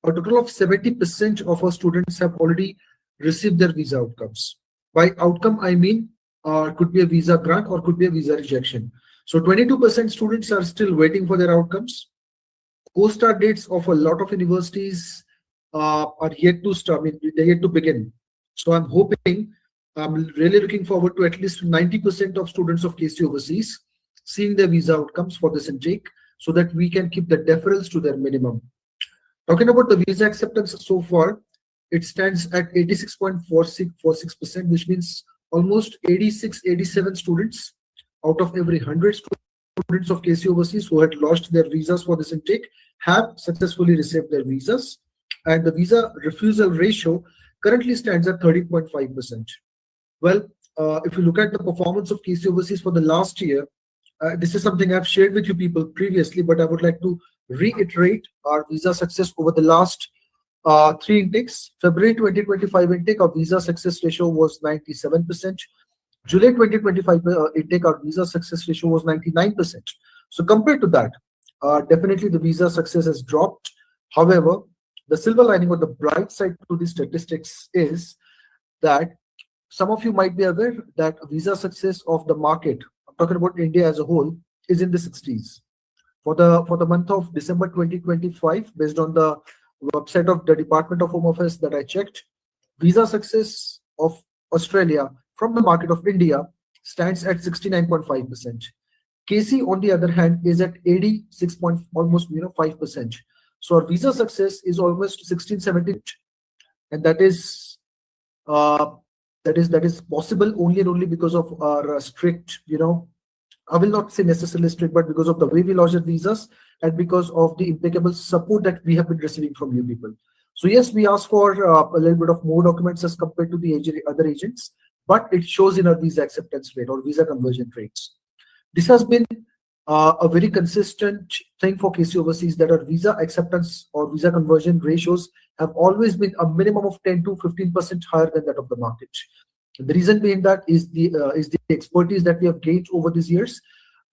A total of 70% of our students have already received their visa outcomes. By outcome, I mean could be a visa grant or could be a visa rejection. So 22% students are still waiting for their outcomes. Co-start dates of a lot of universities are yet to start. I mean, they're yet to begin. So I'm really looking forward to at least 90% of students of KC Overseas seeing their visa outcomes for this intake, so that we can keep the deferrals to their minimum. Talking about the visa acceptance so far, it stands at 86.46%, which means almost 87 students out of every 100 students of KC Overseas who had lost their visas for this intake have successfully received their visas. And the visa refusal ratio currently stands at 13.5%. Well, if you look at the performance of KC Overseas for the last year, this is something I've shared with you people previously, but I would like to reiterate our visa success over the last 3 intakes. February 2025 intake, our visa success ratio was 97%. July 2025 intake, our visa success ratio was 99%. So compared to that, definitely the visa success has dropped. However, the silver lining or the bright side to these statistics is that some of you might be aware that visa success of the market, I'm talking about India as a whole, is in the 60s. For the month of December 2025, based on the website of the Department of Home Affairs that I checked, visa success of Australia from the market of India stands at 69.5%. KC, on the other hand, is at 86 almost 5%. So our visa success is almost 16-17, and that is possible only and only because of our strict, I will not say necessarily strict, but because of the way we lodge our visas and because of the impeccable support that we have been receiving from you people. So yes, we ask for a little bit of more documents as compared to the other agents, but it shows in our visa acceptance rate or visa conversion rates. This has been a very consistent thing for KC Overseas, that our visa acceptance or visa conversion ratios have always been a minimum of 10 to 15% higher than that of the market. The reason being that is the expertise that we have gained over these years,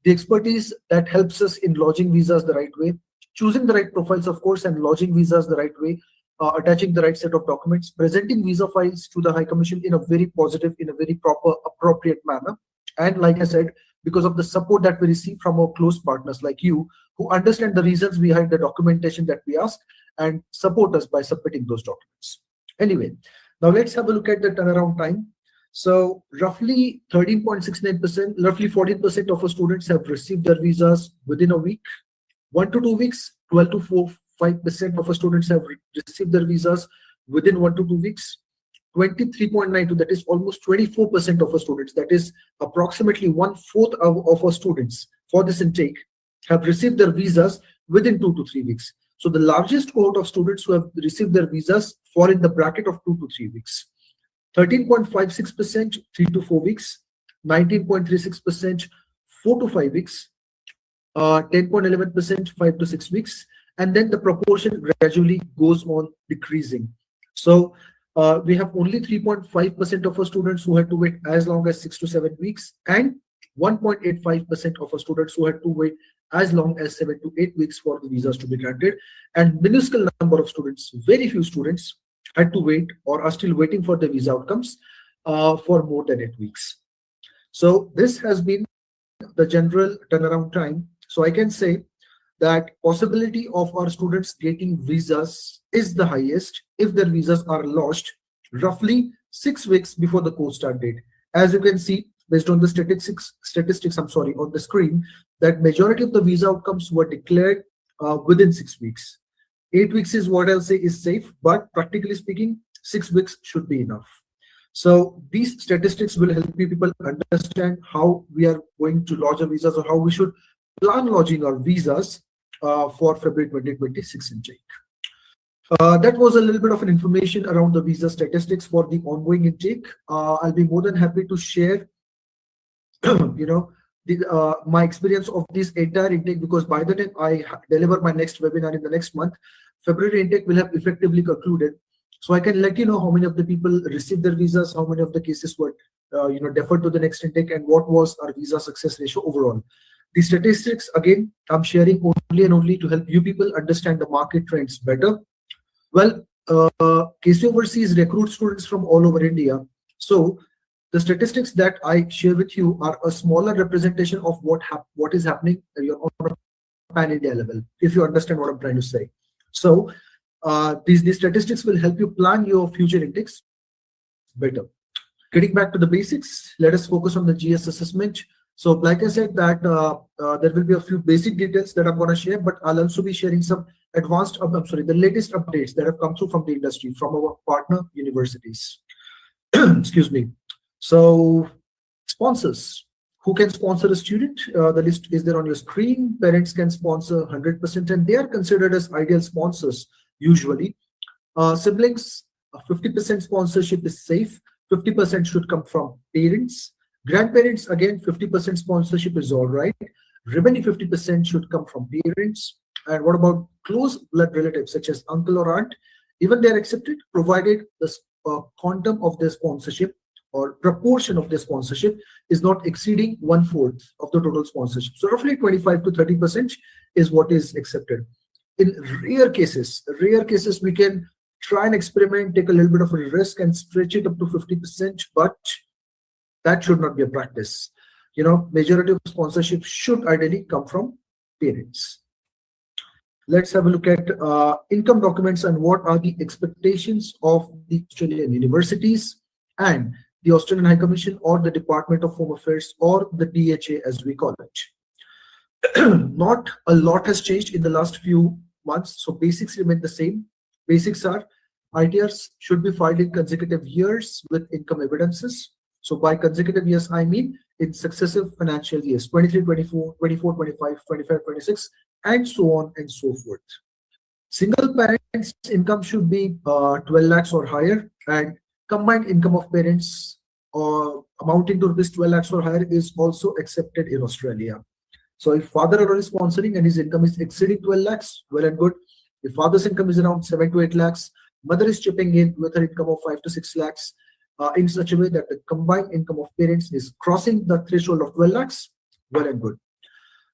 the expertise that helps us in lodging visas the right way, choosing the right profiles, of course, and lodging visas the right way, attaching the right set of documents, presenting visa files to the High Commission in a very positive, in a very proper, appropriate manner. And like I said, because of the support that we receive from our close partners like you, who understand the reasons behind the documentation that we ask and support us by submitting those documents. Anyway, now let's have a look at the turnaround time. So roughly 13.69%, roughly 14% of our students have received their visas within a week. 1 to 2 weeks, 12 to 5% of our students have received their visas within 1 to 2 weeks. 23.92, that is almost 24% of our students, that is approximately 1/4 of our students for this intake have received their visas within 2 to 3 weeks. So the largest cohort of students who have received their visas fall in the bracket of 2 to 3 weeks. 13.56%, 3 to 4 weeks. 19.36%, 4 to 5 weeks. 10.11%, 5 to 6 weeks. And then the proportion gradually goes on decreasing. So We have only 3.5% of our students who had to wait as long as 6 to 7 weeks, and 1.85% of our students who had to wait as long as 7 to 8 weeks for the visas to be granted. And minuscule number of students, very few students, had to wait or are still waiting for the visa outcomes for more than 8 weeks. So this has been the general turnaround time. So I can say that possibility of our students getting visas is the highest if their visas are lodged roughly 6 weeks before the course start date. As you can see, based on the statistics on the screen, that majority of the visa outcomes were declared within 6 weeks. 8 weeks is what I'll say is safe, but practically speaking, 6 weeks should be enough. So these statistics will help you people understand how we are going to lodge our visas or how we should plan lodging our visas for February 2026 intake. That was a little bit of an information around the visa statistics for the ongoing intake. I'll be more than happy to share, my experience of this entire intake, because by the time I deliver my next webinar in the next month, February intake will have effectively concluded. So I can let you know how many of the people received their visas, how many of the cases were deferred to the next intake, and what was our visa success ratio overall. The statistics, again, I'm sharing only and only to help you people understand the market trends better. Well, KC Overseas recruits students from all over India. So the statistics that I share with you are a smaller representation of what is happening on a pan-India level, if you understand what I'm trying to say. So these statistics will help you plan your future intakes better. Getting back to the basics, let us focus on the GS assessment. So like I said that there will be a few basic details that I'm going to share, but I'll also be sharing some the latest updates that have come through from the industry, from our partner universities. Excuse me. So sponsors, who can sponsor a student? The list is there on your screen. Parents can sponsor 100%, and they are considered as ideal sponsors usually. Siblings, 50% sponsorship is safe. 50% should come from parents. Grandparents, again, 50% sponsorship is all right. Remaining 50% should come from parents. And what about close blood relatives such as uncle or aunt? Even they are accepted, provided the quantum of their sponsorship or proportion of their sponsorship is not exceeding 1/4 of the total sponsorship. So roughly 25 to 30% is what is accepted. In rare cases, we can try and experiment, take a little bit of a risk and stretch it up to 50%, but that should not be a practice. Majority of sponsorship should ideally come from parents. Let's have a look at income documents and what are the expectations of the Australian universities and the Australian High Commission or the Department of Home Affairs or the DHA as we call it. Not a lot has changed in the last few months, so basics remain the same. Basics are ITRs should be filed in consecutive years with income evidences. So by consecutive years, I mean in successive financial years, 23, 24, 24, 25, 25, 26, and so on and so forth. Single parents' income should be 12 lakhs or higher, and combined income of parents amounting to rupees 12 lakhs or higher is also accepted in Australia. So if father already sponsoring and his income is exceeding 12 lakhs, well and good. If father's income is around 7 to 8 lakhs, mother is chipping in with her income of 5 to 6 lakhs in such a way that the combined income of parents is crossing the threshold of 12 lakhs, well and good.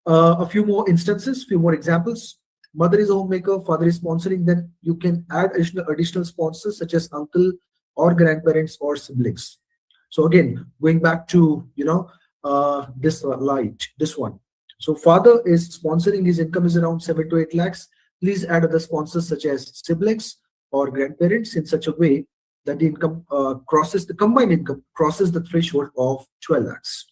A few more instances, few more examples. Mother is a homemaker, father is sponsoring, then you can add additional sponsors such as uncle or grandparents or siblings. So again, going back to this one. So father is sponsoring, his income is around 7 to 8 lakhs. Please add other sponsors such as siblings or grandparents in such a way that the income the combined income crosses the threshold of 12 lakhs.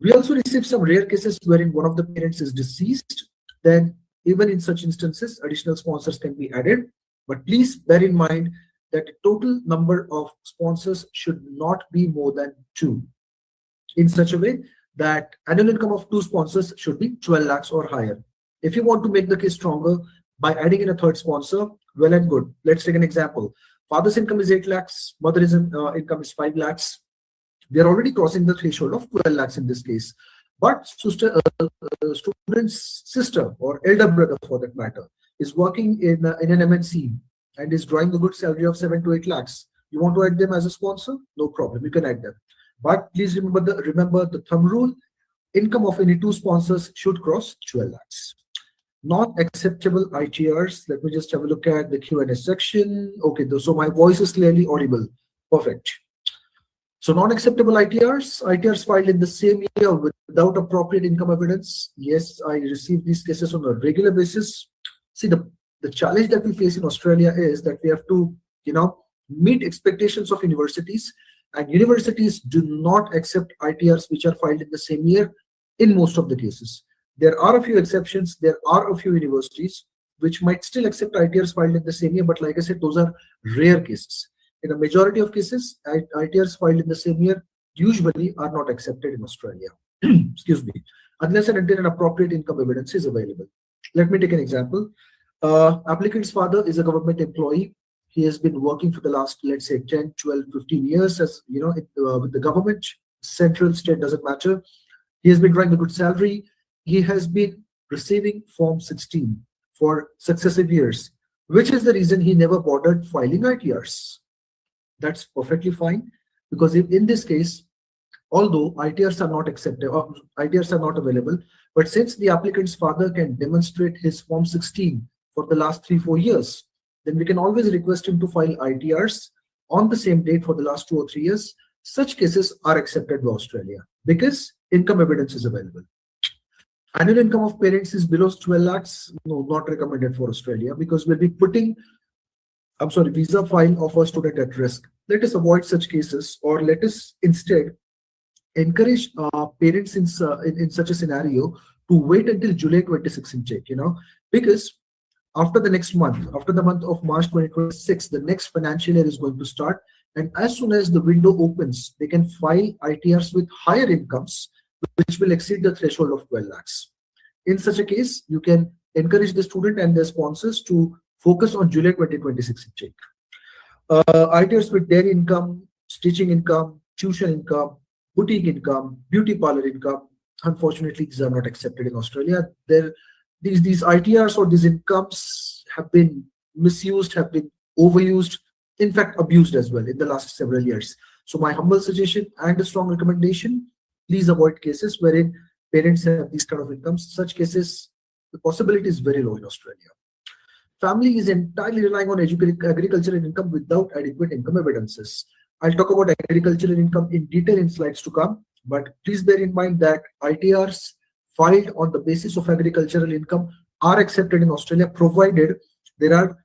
We also received some rare cases wherein one of the parents is deceased. Then even in such instances, additional sponsors can be added. But please bear in mind that the total number of sponsors should not be more than 2. In such a way that annual income of 2 sponsors should be 12 lakhs or higher. If you want to make the case stronger by adding in a third sponsor, well and good. Let's take an example. Father's income is 8 lakhs, mother's income is 5 lakhs. They are already crossing the threshold of 12 lakhs in this case. But student's sister or elder brother, for that matter, is working in an MNC and is drawing a good salary of 7 to 8 lakhs. You want to add them as a sponsor? No problem, you can add them. But please remember the thumb rule. Income of any two sponsors should cross 12 lakhs. Not acceptable ITRs. Let me just have a look at the Q&A section. Okay, so my voice is clearly audible. Perfect. So non-acceptable ITRs filed in the same year without appropriate income evidence. Yes, I receive these cases on a regular basis. See, the challenge that we face in Australia is that we have to, meet expectations of universities, and universities do not accept ITRs which are filed in the same year in most of the cases. There are a few exceptions. There are a few universities which might still accept ITRs filed in the same year, but like I said, those are rare cases. In a majority of cases, ITRs filed in the same year usually are not accepted in Australia. Excuse me, unless and until an appropriate income evidence is available. Let me take an example. Applicant's father is a government employee. He has been working for the last, let's say, 10, 12, 15 years as with the government, central, state, doesn't matter. He has been drawing a good salary. He has been receiving Form 16 for successive years, which is the reason he never bothered filing ITRs. That's perfectly fine, because if in this case, although ITRs are not accepted or ITRs are not available, but since the applicant's father can demonstrate his Form 16 for the last 3-4 years, then we can always request him to file ITRs on the same date for the last 2 or 3 years. Such cases are accepted by Australia because income evidence is available. Annual income of parents is below 12 lakhs. No, not recommended for Australia, because we'll be putting, visa file of a student at risk. Let us avoid such cases, or let us instead encourage parents in such a scenario to wait until July 26 intake, because after the next month, after the month of March 2026, the next financial year is going to start. And as soon as the window opens, they can file ITRs with higher incomes, which will exceed the threshold of 12 lakhs. In such a case, you can encourage the student and their sponsors to focus on July 2026 intake. ITRs with dairy income, stitching income, tuition income, boutique income, beauty parlor income, unfortunately, these are not accepted in Australia. These ITRs or these incomes have been misused, have been overused, in fact, abused as well in the last several years. So my humble suggestion and a strong recommendation, please avoid cases wherein parents have these kind of incomes. Such cases, the possibility is very low in Australia. Family is entirely relying on agricultural income without adequate income evidences. I'll talk about agricultural income in detail in slides to come, but please bear in mind that ITRs filed on the basis of agricultural income are accepted in Australia, provided there are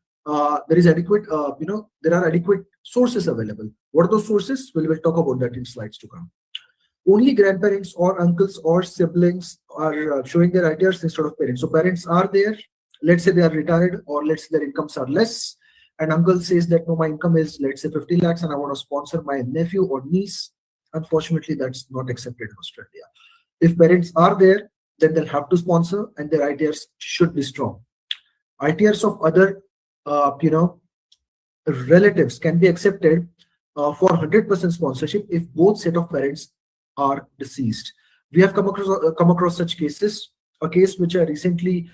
adequate sources available. What are those sources? We'll talk about that in slides to come. Only grandparents or uncles or siblings are showing their ITRs instead of parents. So parents are there. Let's say they are retired, or let's say their incomes are less. And uncle says that no, my income is, let's say, 50 lakhs and I want to sponsor my nephew or niece. Unfortunately, that's not accepted in Australia. If parents are there, then they'll have to sponsor, and their ITRs should be strong. ITRs of other, relatives can be accepted for 100% sponsorship if both set of parents are deceased. We have come across such cases. A case which I recently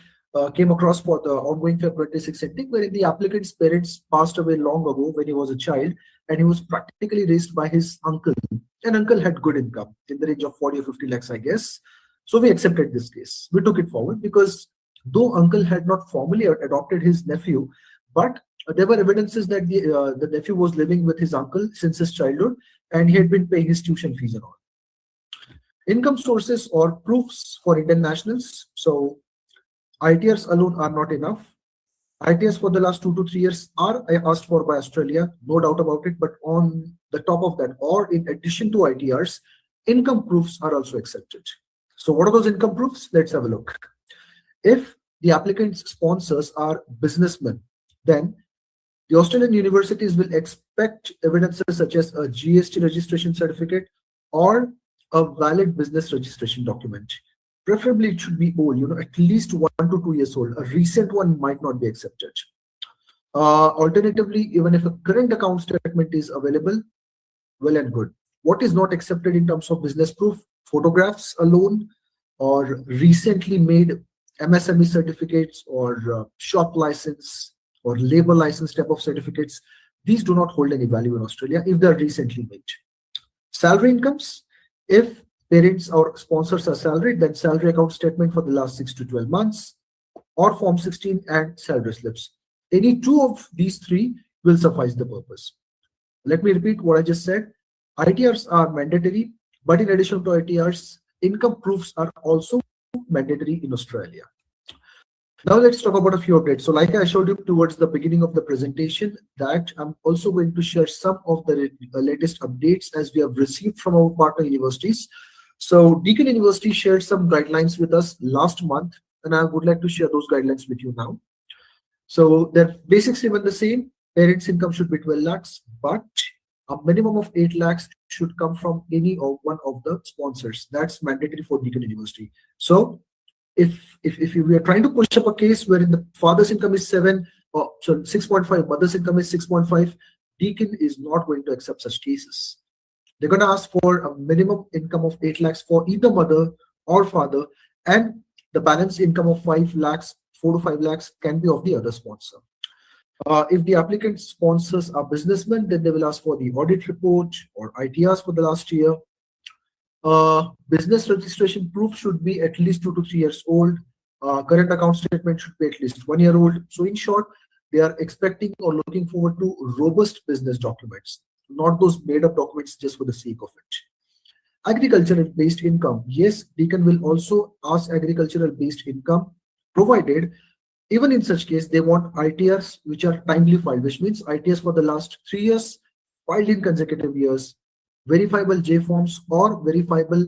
came across for the ongoing Feb 26 intake, wherein the applicant's parents passed away long ago when he was a child, and he was practically raised by his uncle. And uncle had good income in the range of 40 or 50 lakhs, I guess. So we accepted this case. We took it forward because though uncle had not formally adopted his nephew, but there were evidences that the nephew was living with his uncle since his childhood, and he had been paying his tuition fees and all. Income sources or proofs for Indian nationals. So ITRs alone are not enough. ITRs for the last 2 to 3 years are asked for by Australia, no doubt about it. But on the top of that, or in addition to ITRs, income proofs are also accepted. So what are those income proofs? Let's have a look. If the applicant's sponsors are businessmen, then the Australian universities will expect evidences such as a GST registration certificate or a valid business registration document. Preferably it should be old, at least 1 to 2 years old. A recent one might not be accepted. Alternatively, even if a current account statement is available, well and good. What is not accepted in terms of business proof? Photographs alone, or recently made MSME certificates, or shop license or labor license type of certificates. these do not hold any value in Australia if they are recently made. Salary incomes, if parents or sponsors are salaried, then salary account statement for the last 6 to 12 months, or Form 16 and salary slips. Any two of these three will suffice the purpose. Let me repeat what I just said. ITRs are mandatory, but in addition to ITRs, income proofs are also mandatory in Australia. Now let's talk about a few updates. So like I showed you towards the beginning of the presentation, that I'm also going to share some of the latest updates as we have received from our partner universities. So Deakin University shared some guidelines with us last month, and I would like to share those guidelines with you now. So their basics remain the same. Parents' income should be 12 lakhs, but a minimum of 8 lakhs should come from any of one of the sponsors. That's mandatory for Deakin University. So if we are trying to push up a case wherein the father's income is 6.5, mother's income is 6.5, Deakin is not going to accept such cases. They're going to ask for a minimum income of 8 lakhs for either mother or father, and the balance income of 5 lakhs, 4 to 5 lakhs can be of the other sponsor. If the applicant sponsors are businessmen, then they will ask for the audit report or ITRs for the last year. Business registration proof should be at least 2 to 3 years old. Current account statement should be at least 1 year old. So in short, they are expecting or looking forward to robust business documents, not those made up documents just for the sake of it. Agricultural based income. Yes, Deakin will also ask agricultural based income, provided even in such case they want ITRs which are timely filed, which means ITRs for the last 3 years filed in consecutive years, verifiable J forms or verifiable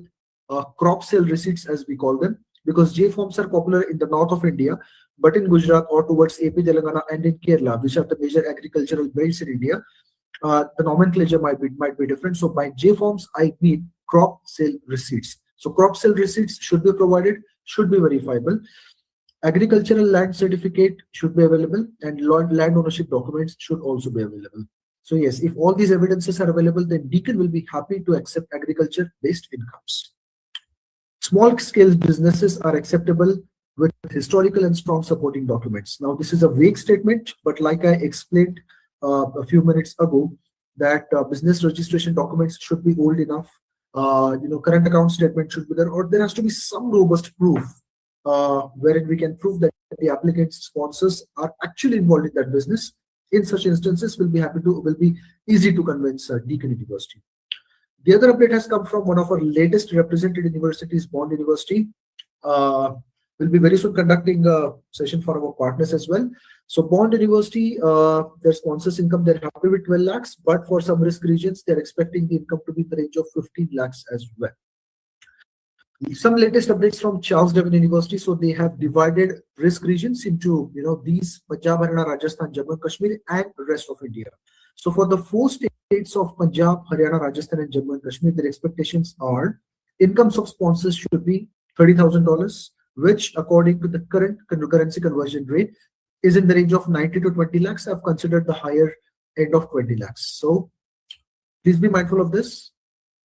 crop sale receipts as we call them, because J forms are popular in the north of India, but in Gujarat or towards AP, Telangana and in Kerala, which are the major agricultural belts in India, the nomenclature might be different. So by J forms, I mean crop sale receipts. So crop sale receipts should be provided, should be verifiable. Agricultural land certificate should be available, and land ownership documents should also be available. So yes, if all these evidences are available, then Deakin will be happy to accept agriculture-based incomes. Small-scale businesses are acceptable with historical and strong supporting documents. Now, this is a vague statement, but like I explained a few minutes ago, that business registration documents should be old enough. Current account statement should be there, or there has to be some robust proof wherein we can prove that the applicant's sponsors are actually involved in that business. In such instances, will be easy to convince Deakin University. The other update has come from one of our latest represented universities, Bond University. We'll be very soon conducting a session for our partners as well. So Bond University, their sponsors income, they're happy with 12 lakhs, but for some risk regions, they're expecting the income to be in the range of 15 lakhs as well. Some latest updates from Charles Darwin University. So they have divided risk regions into these: Punjab, Haryana, Rajasthan, Jammu and Kashmir, and the rest of India. So for the 4 states of Punjab, Haryana, Rajasthan, and Jammu and Kashmir, their expectations are incomes of sponsors should be $30,000, which according to the current currency conversion rate is in the range of 90 to 20 lakhs. I've considered the higher end of 20 lakhs. So please be mindful of this.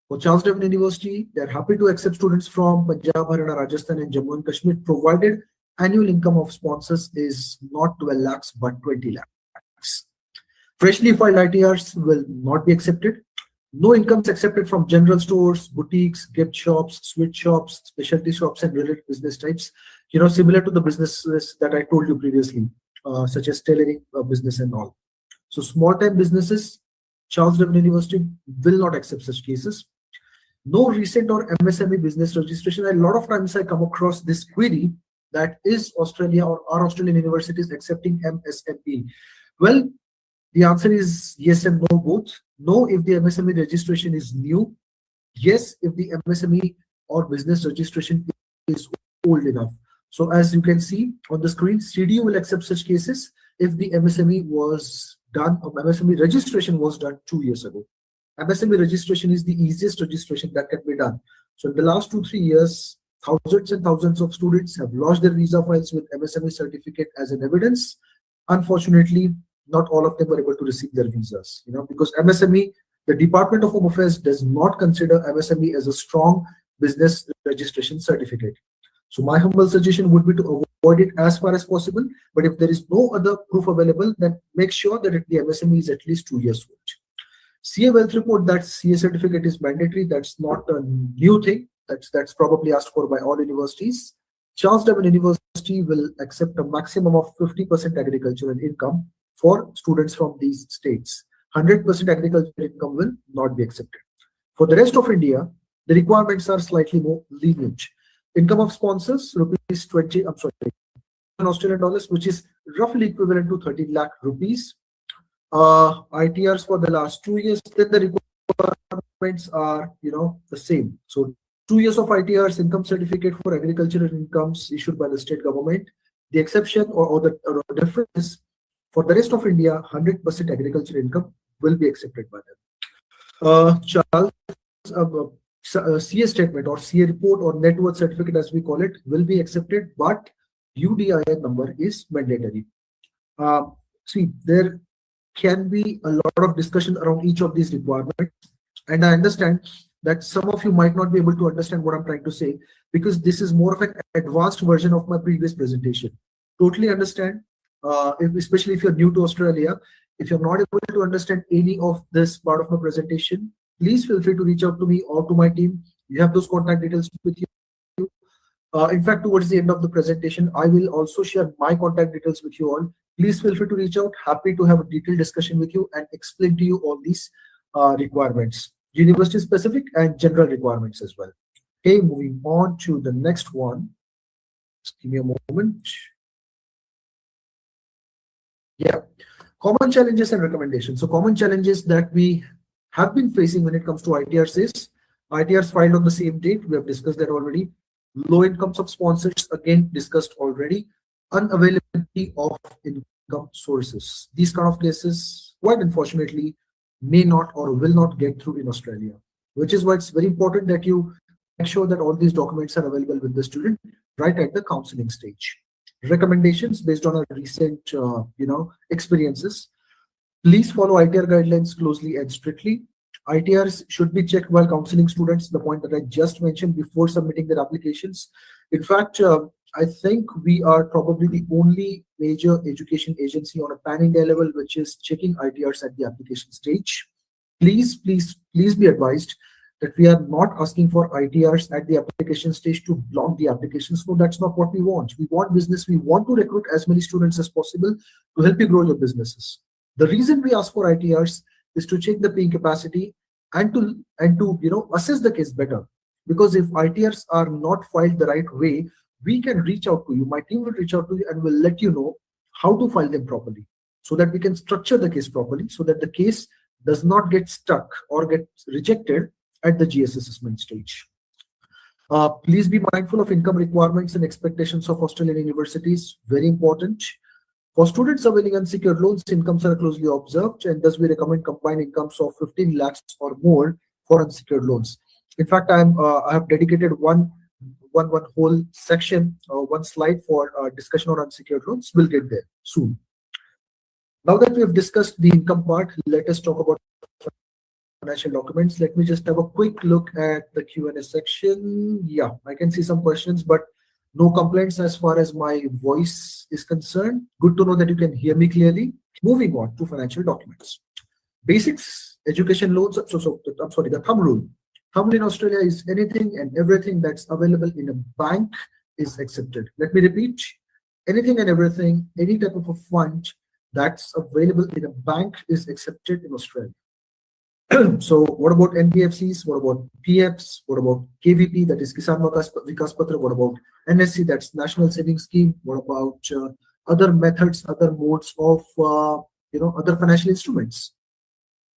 For Charles Darwin University, they're happy to accept students from Punjab, Haryana, Rajasthan, and Jammu and Kashmir, provided annual income of sponsors is not 12 lakhs but 20 lakhs. Freshly filed ITRs will not be accepted. No incomes accepted from general stores, boutiques, gift shops, sweet shops, specialty shops, and related business types. Similar to the businesses that I told you previously, such as tailoring business and all. So small-time businesses, Charles Darwin University will not accept such cases. No recent or MSME business registration. A lot of times I come across this query, that is Australia or are Australian universities accepting MSME? Well, the answer is yes and no both. No if the MSME registration is new. Yes if the MSME or business registration is old enough. So as you can see on the screen, CDU will accept such cases if the MSME was done, or MSME registration was done 2 years ago. MSME registration is the easiest registration that can be done. So in the last 2-3 years, thousands and thousands of students have lodged their visa files with MSME certificate as an evidence. Unfortunately, not all of them were able to receive their visas, because MSME, the Department of Home Affairs does not consider MSME as a strong business registration certificate. So my humble suggestion would be to avoid it as far as possible. But if there is no other proof available, then make sure that the MSME is at least 2 years old. CA wealth report, that CA certificate is mandatory. That's not a new thing. That's probably asked for by all universities. Charles Darwin University will accept a maximum of 50% agricultural income for students from these states. 100% agricultural income will not be accepted. For the rest of India, the requirements are slightly more lenient. Income of sponsors, rupees 20, I'm sorry, Australian dollars, which is roughly equivalent to 30 lakh rupees. ITRs for the last 2 years, then the requirements are, the same. So 2 years of ITRs, income certificate for agricultural incomes issued by the state government. The exception or the difference is for the rest of India, 100% agricultural income will be accepted by them. Charles, CA statement or CA report or net worth certificate, as we call it, will be accepted, but UDIN number is mandatory. See, there can be a lot of discussion around each of these requirements, and I understand that some of you might not be able to understand what I'm trying to say, because this is more of an advanced version of my previous presentation. Totally understand, especially if you're new to Australia. If you're not able to understand any of this part of my presentation, please feel free to reach out to me or to my team. You have those contact details with you. In fact, towards the end of the presentation, I will also share my contact details with you all. Please feel free to reach out. Happy to have a detailed discussion with you and explain to you all these requirements, university specific and general requirements as well. Okay, moving on to the next one. Just give me a moment. Yeah, common challenges and recommendations. So common challenges that we have been facing when it comes to ITRs is ITRs filed on the same date. We have discussed that already. Low incomes of sponsors, again discussed already. Unavailability of income sources. These kind of cases, quite unfortunately, may not or will not get through in Australia, which is why it's very important that you make sure that all these documents are available with the student right at the counseling stage. Recommendations based on our recent experiences. Please follow ITR guidelines closely and strictly. ITRs should be checked while counseling students, the point that I just mentioned, before submitting their applications. In fact, I think we are probably the only major education agency on a pan-India level which is checking ITRs at the application stage. Please be advised that we are not asking for ITRs at the application stage to block the applications. No, that's not what we want. We want business. We want to recruit as many students as possible to help you grow your businesses. The reason we ask for ITRs is to check the paying capacity and to assess the case better. Because if ITRs are not filed the right way, we can reach out to you. My team will reach out to you and will let you know how to file them properly, so that we can structure the case properly, so that the case does not get stuck or get rejected at the GS assessment stage. Please be mindful of income requirements and expectations of Australian universities. Very important. For students availing unsecured loans, incomes are closely observed, and thus we recommend combined incomes of 15 lakhs or more for unsecured loans. In fact, I have dedicated one whole section, one slide for discussion on unsecured loans. We'll get there soon. Now that we have discussed the income part, let us talk about financial documents. Let me just have a quick look at the Q&A section. Yeah, I can see some questions, but no complaints as far as my voice is concerned. Good to know that you can hear me clearly. Moving on to financial documents. Basics, education loans. I'm sorry, the thumb rule. Thumb rule in Australia is anything and everything that's available in a bank is accepted. Let me repeat. Anything and everything, any type of a fund that's available in a bank is accepted in Australia. So what about NBFCs? What about PFs? What about KVP, that is Kisan Vikas Patra? What about NSC, that's National Savings Scheme? What about other methods, other modes of other financial instruments?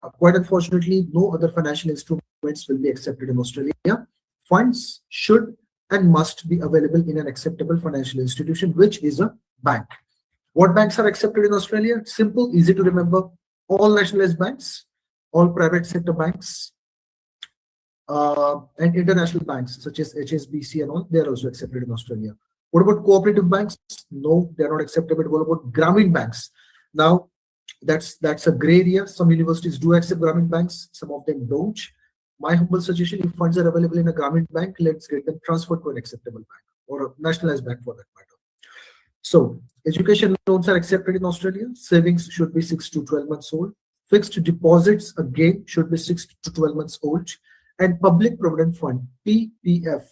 Quite unfortunately, no other financial instruments will be accepted in Australia. Funds should and must be available in an acceptable financial institution, which is a bank. What banks are accepted in Australia? Simple, easy to remember. All nationalized banks, all private sector banks, and international banks such as HSBC and all, they are also accepted in Australia. What about cooperative banks? No, they are not acceptable. What about Grameen banks? Now, that's a gray area. Some universities do accept Grameen banks, some of them don't. My humble suggestion, if funds are available in a Grameen bank, let's get them transferred to an acceptable bank. or a nationalized bank for that matter. So education loans are accepted in Australia. Savings should be 6 to 12 months old. Fixed deposits again should be 6 to 12 months old. And public provident fund PPF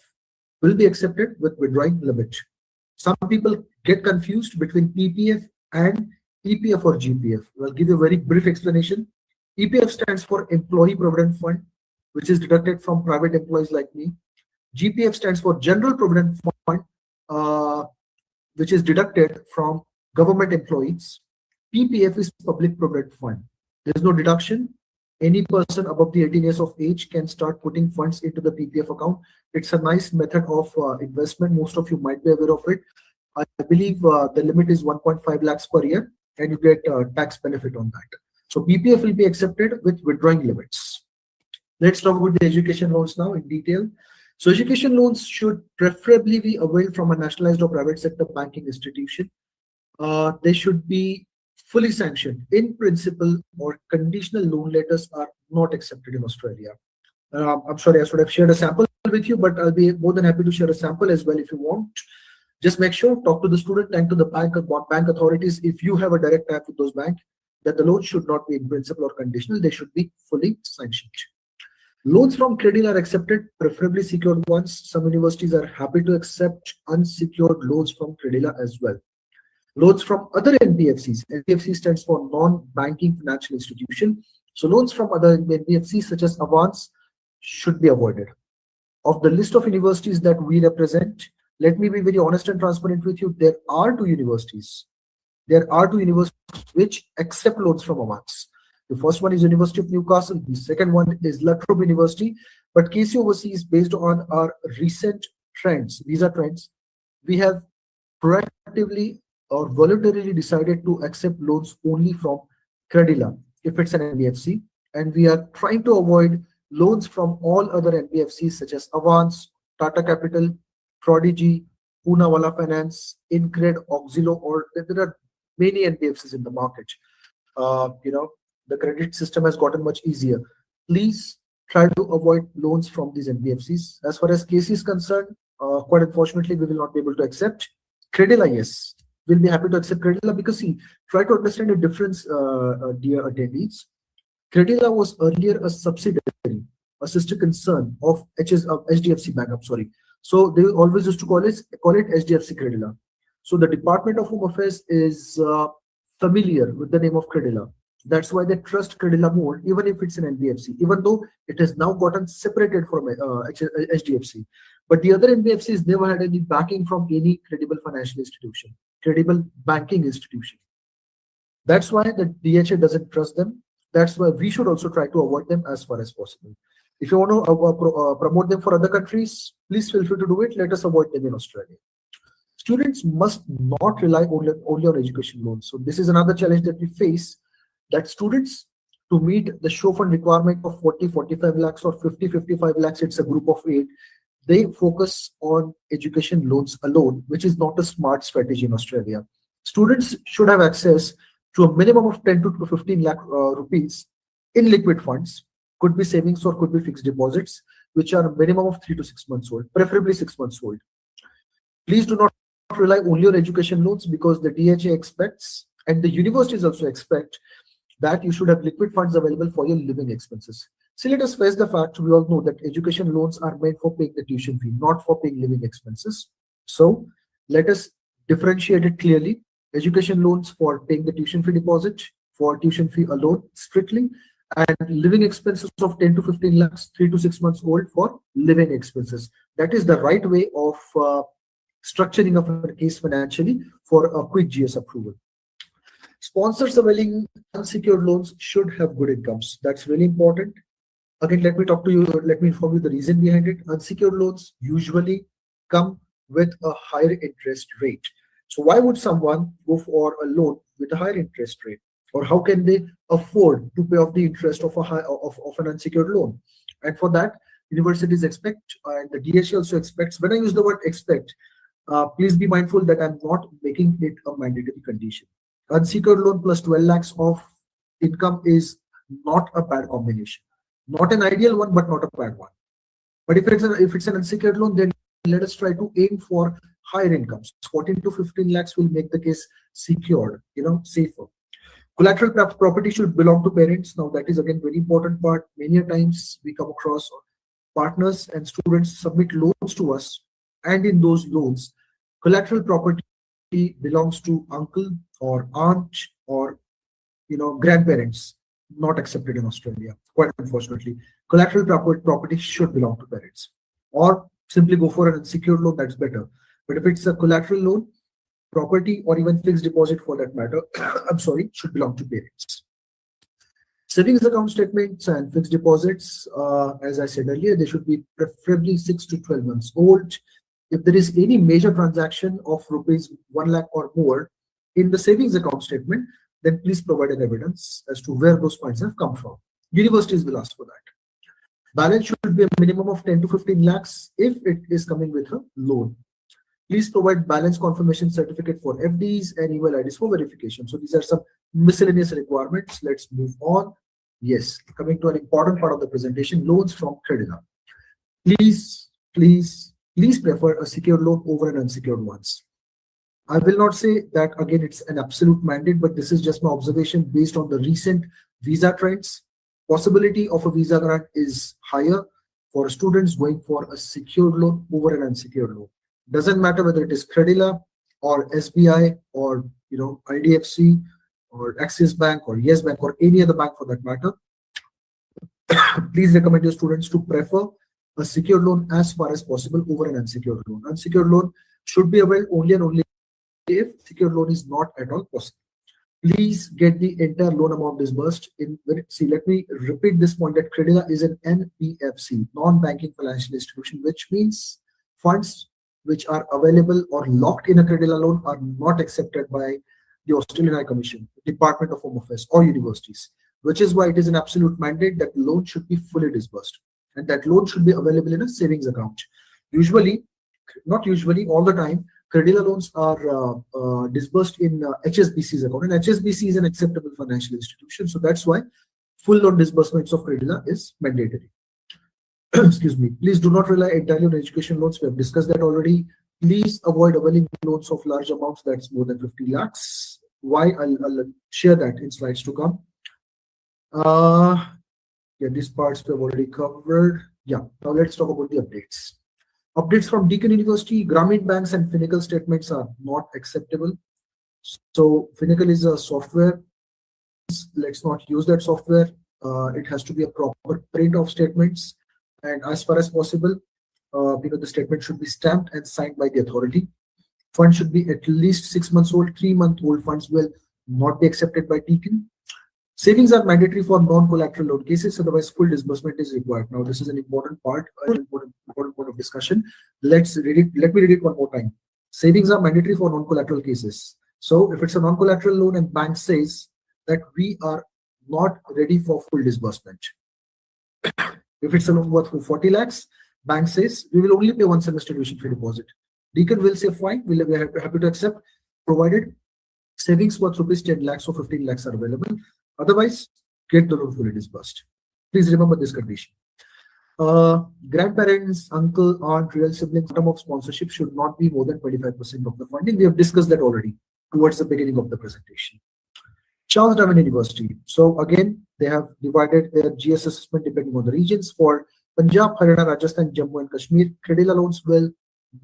will be accepted with withdrawing limit. Some people get confused between PPF and EPF or GPF. I'll give you a very brief explanation. EPF stands for Employee Provident Fund, which is deducted from private employees like me. GPF stands for General Provident Fund, which is deducted from government employees. PPF is Public Provident Fund. There is no deduction. Any person above the 18 years of age can start putting funds into the PPF account. It's a nice method of investment. Most of you might be aware of it. I believe the limit is 1.5 lakhs per year, and you get tax benefit on that. So PPF will be accepted with withdrawing limits. Let's talk about the education loans now in detail. So education loans should preferably be availed from a nationalized or private sector banking institution. They should be fully sanctioned. In principle, or conditional loan letters are not accepted in Australia. I'm sorry, I should have shared a sample with you, but I'll be more than happy to share a sample as well if you want. Just make sure, talk to the student and to the bank authorities if you have a direct tap with those banks, that the loan should not be in principle or conditional. They should be fully sanctioned. Loans from Credit are accepted, preferably secured ones. Some universities are happy to accept unsecured loans from Credit as well. Loans from other NBFCs. NBFC stands for non-banking financial institution. So loans from other NBFCs such as Avance should be avoided. Of the list of universities that we represent, let me be very honest and transparent with you. There are two universities. Which accept loans from Avance. The first one is University of Newcastle. The second one is La Trobe University. But KC Overseas, based on our recent trends, visa trends, we have proactively or voluntarily decided to accept loans only from Credila if it's an NBFC, and we are trying to avoid loans from all other NBFCs such as Avance, Tata Capital, Prodigy, Poonawalla Finance, Incred, Auxilo, or there are many NBFCs in the market. The credit system has gotten much easier. Please try to avoid loans from these NBFCs. As far as KC is concerned, quite unfortunately, we will not be able to accept. Credila, yes, we'll be happy to accept Credila because see, try to understand the difference, dear attendees. Credila was earlier a subsidiary, a sister concern of HDFC Bank. I'm sorry. So they always used to call it HDFC Credila. So the Department of Home Affairs is familiar with the name of Credila. That's why they trust Credila more, even if it's an NBFC, even though it has now gotten separated from HDFC. But the other NBFCs never had any backing from any credible financial institution, credible banking institution. That's why the DHA doesn't trust them. That's why we should also try to avoid them as far as possible. If you want to promote them for other countries, please feel free to do it. Let us avoid them in Australia. Students must not rely only on education loans. So this is another challenge that we face, that students, to meet the show fund requirement of 40-45 lakhs or 50-55 lakhs, it's a group of 8, they focus on education loans alone, which is not a smart strategy in Australia. Students should have access to a minimum of 10 to 15 lakh rupees in liquid funds, could be savings or could be fixed deposits, which are a minimum of 3 to 6 months old, preferably 6 months old. Please do not rely only on education loans, because the DHA expects and the universities also expect that you should have liquid funds available for your living expenses. So let us face the fact, we all know that education loans are meant for paying the tuition fee, not for paying living expenses. So let us differentiate it clearly. Education loans for paying the tuition fee deposit, for tuition fee alone strictly, and living expenses of 10 to 15 lakhs, 3 to 6 months old for living expenses. That is the right way of structuring of a case financially for a quick GS approval. Sponsors availing unsecured loans should have good incomes. That's really important. Again, let me inform you the reason behind it. Unsecured loans usually come with a higher interest rate. So why would someone go for a loan with a higher interest rate? Or how can they afford to pay off the interest of an unsecured loan? And for that, universities expect, and the DHA also expects. When I use the word expect, please be mindful that I'm not making it a mandatory condition. Unsecured loan plus 12 lakhs of income is not a bad combination. Not an ideal one, but not a bad one. But if it's an unsecured loan, then let us try to aim for higher incomes. 14 to 15 lakhs will make the case secured, safer. Collateral property should belong to parents. Now that is again very important part. Many times we come across partners and students submit loans to us, and in those loans, collateral property belongs to uncle or aunt or grandparents. Not accepted in Australia, quite unfortunately. Collateral property should belong to parents, or simply go for an unsecured loan. That's better. But if it's a collateral loan, property or even fixed deposit for that matter, should belong to parents. Savings account statements and fixed deposits, as I said earlier, they should be preferably 6 to 12 months old. If there is any major transaction of rupees 1 lakh or more in the savings account statement, then please provide an evidence as to where those funds have come from. Universities will ask for that. Balance should be a minimum of 10 to 15 lakhs if it is coming with a loan. Please provide balance confirmation certificate for FDs and email IDs for verification. So these are some miscellaneous requirements. Let's move on. Yes, coming to an important part of the presentation, loans from Credila. Please prefer a secured loan over an unsecured ones. I will not say that again it's an absolute mandate, but this is just my observation based on the recent visa trends. Possibility of a visa grant is higher for students going for a secured loan over an unsecured loan. Doesn't matter whether it is Credila or SBI or IDFC or Axis Bank or Yes Bank or any other bank for that matter. Please recommend your students to prefer a secured loan as far as possible over an unsecured loan. Unsecured loan should be availed only and only if secured loan is not at all possible. Please get the entire loan amount disbursed in. Let me repeat this point that Credila is an NBFC, non-banking financial institution, which means funds which are available or locked in a Credila loan are not accepted by the Australian High Commission, Department of Home Affairs or universities, which is why it is an absolute mandate that loan should be fully disbursed and that loan should be available in a savings account. Usually, not usually, all the time, Credila loans are disbursed in HSBC's account, and HSBC is an acceptable financial institution. So that's why full loan disbursements of Credila is mandatory. Excuse me. Please do not rely entirely on education loans. We have discussed that already. Please avoid availing loans of large amounts, that's more than 50 lakhs. Why? I'll share that in slides to come. Yeah, these parts we have already covered. Yeah, now let's talk about the updates. Updates from Deakin University, Grameen banks and Finacle statements are not acceptable. So Finacle is a software. Let's not use that software. It has to be a proper print of statements. And as far as possible, the statement should be stamped and signed by the authority. Funds should be at least 6 months old. 3-month-old funds will not be accepted by Deakin. Savings are mandatory for non-collateral loan cases, otherwise full disbursement is required. Now, this is an important part, an important point of discussion. Let's read it. Let me read it one more time. Savings are mandatory for non-collateral cases. So, if it's a non-collateral loan and bank says that we are not ready for full disbursement. If it's a loan worth 40 lakhs, bank says we will only pay 1 semester tuition fee deposit. Deakin will say fine, we'll be happy to accept, provided savings worth rupees 10 lakhs or 15 lakhs are available. Otherwise, get the loan fully disbursed. Please remember this condition. Grandparents, uncle, aunt, real siblings, term of sponsorship should not be more than 25% of the funding. We have discussed that already towards the beginning of the presentation. Charles Darwin University. So again, they have divided their GS assessment depending on the regions. For Punjab, Haryana, Rajasthan, Jammu and Kashmir, Credila loans will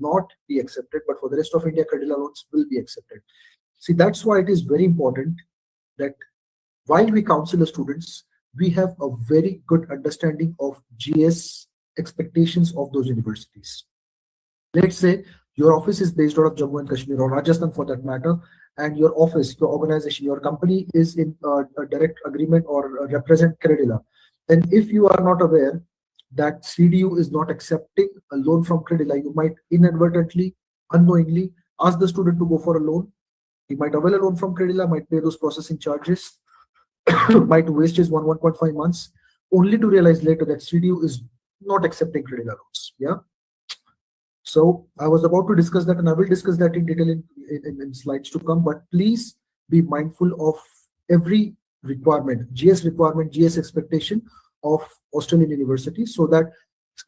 not be accepted, but for the rest of India, Credila loans will be accepted. See, that's why it is very important that while we counsel the students, we have a very good understanding of GS expectations of those universities. Let's say your office is based out of Jammu and Kashmir or Rajasthan for that matter, and your office, your organization, your company is in a direct agreement or represent Credila. Then if you are not aware that CDU is not accepting a loan from Credila, you might inadvertently, unknowingly ask the student to go for a loan. He might avail a loan from Credila, might pay those processing charges, might waste his 1.5 months, only to realize later that CDU is not accepting Credila loans. Yeah. So I was about to discuss that, and I will discuss that in detail in slides to come. But please be mindful of every requirement, GS expectation of Australian universities, so that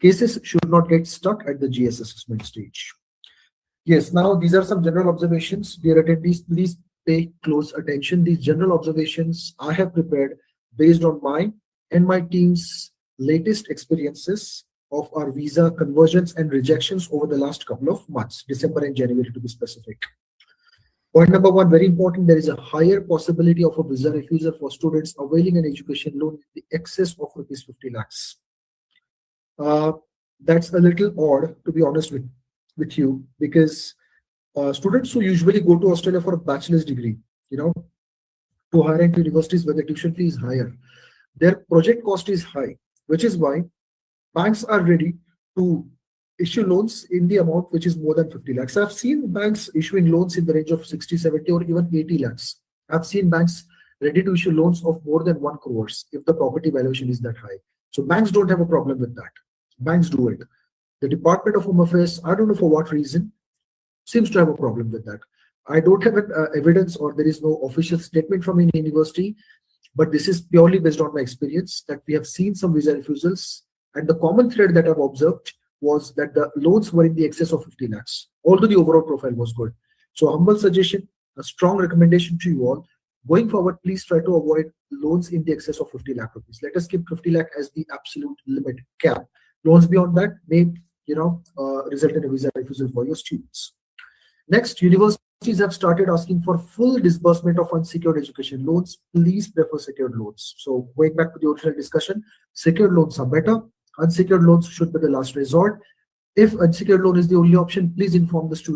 Cases should not get stuck at the GS assessment stage. Yes, now these are some general observations. Dear attendees, please pay close attention. These general observations I have prepared based on my and my team's latest experiences of our visa conversions and rejections over the last couple of months, December and January to be specific. Point number one, very important, there is a higher possibility of a visa refusal for students availing an education loan in the excess of rupees 50 lakhs. That's a little odd, to be honest with you, because students who usually go to Australia for a bachelor's degree, to higher end universities where the tuition fee is higher, their project cost is high, which is why banks are ready to issue loans in the amount which is more than 50 lakhs. I've seen banks issuing loans in the range of 60, 70 or even 80 lakhs. I've seen banks ready to issue loans of more than 1 crores if the property valuation is that high. So banks don't have a problem with that. Banks do it. The Department of Home Affairs, I don't know for what reason, seems to have a problem with that. I don't have evidence or there is no official statement from any university, but this is purely based on my experience that we have seen some visa refusals, and the common thread that I've observed was that the loans were in the excess of 50 lakhs, although the overall profile was good. So humble suggestion, a strong recommendation to you all, going forward, please try to avoid loans in the excess of 50 lakh rupees. Let us keep 50 lakh as the absolute limit cap. Loans beyond that may, result in a visa refusal for your students. Next, universities have started asking for full disbursement of unsecured education loans. Please prefer secured loans. So going back to the original discussion, secured loans are better. Unsecured loans should be the last resort. If unsecured loan is the only option, please inform the student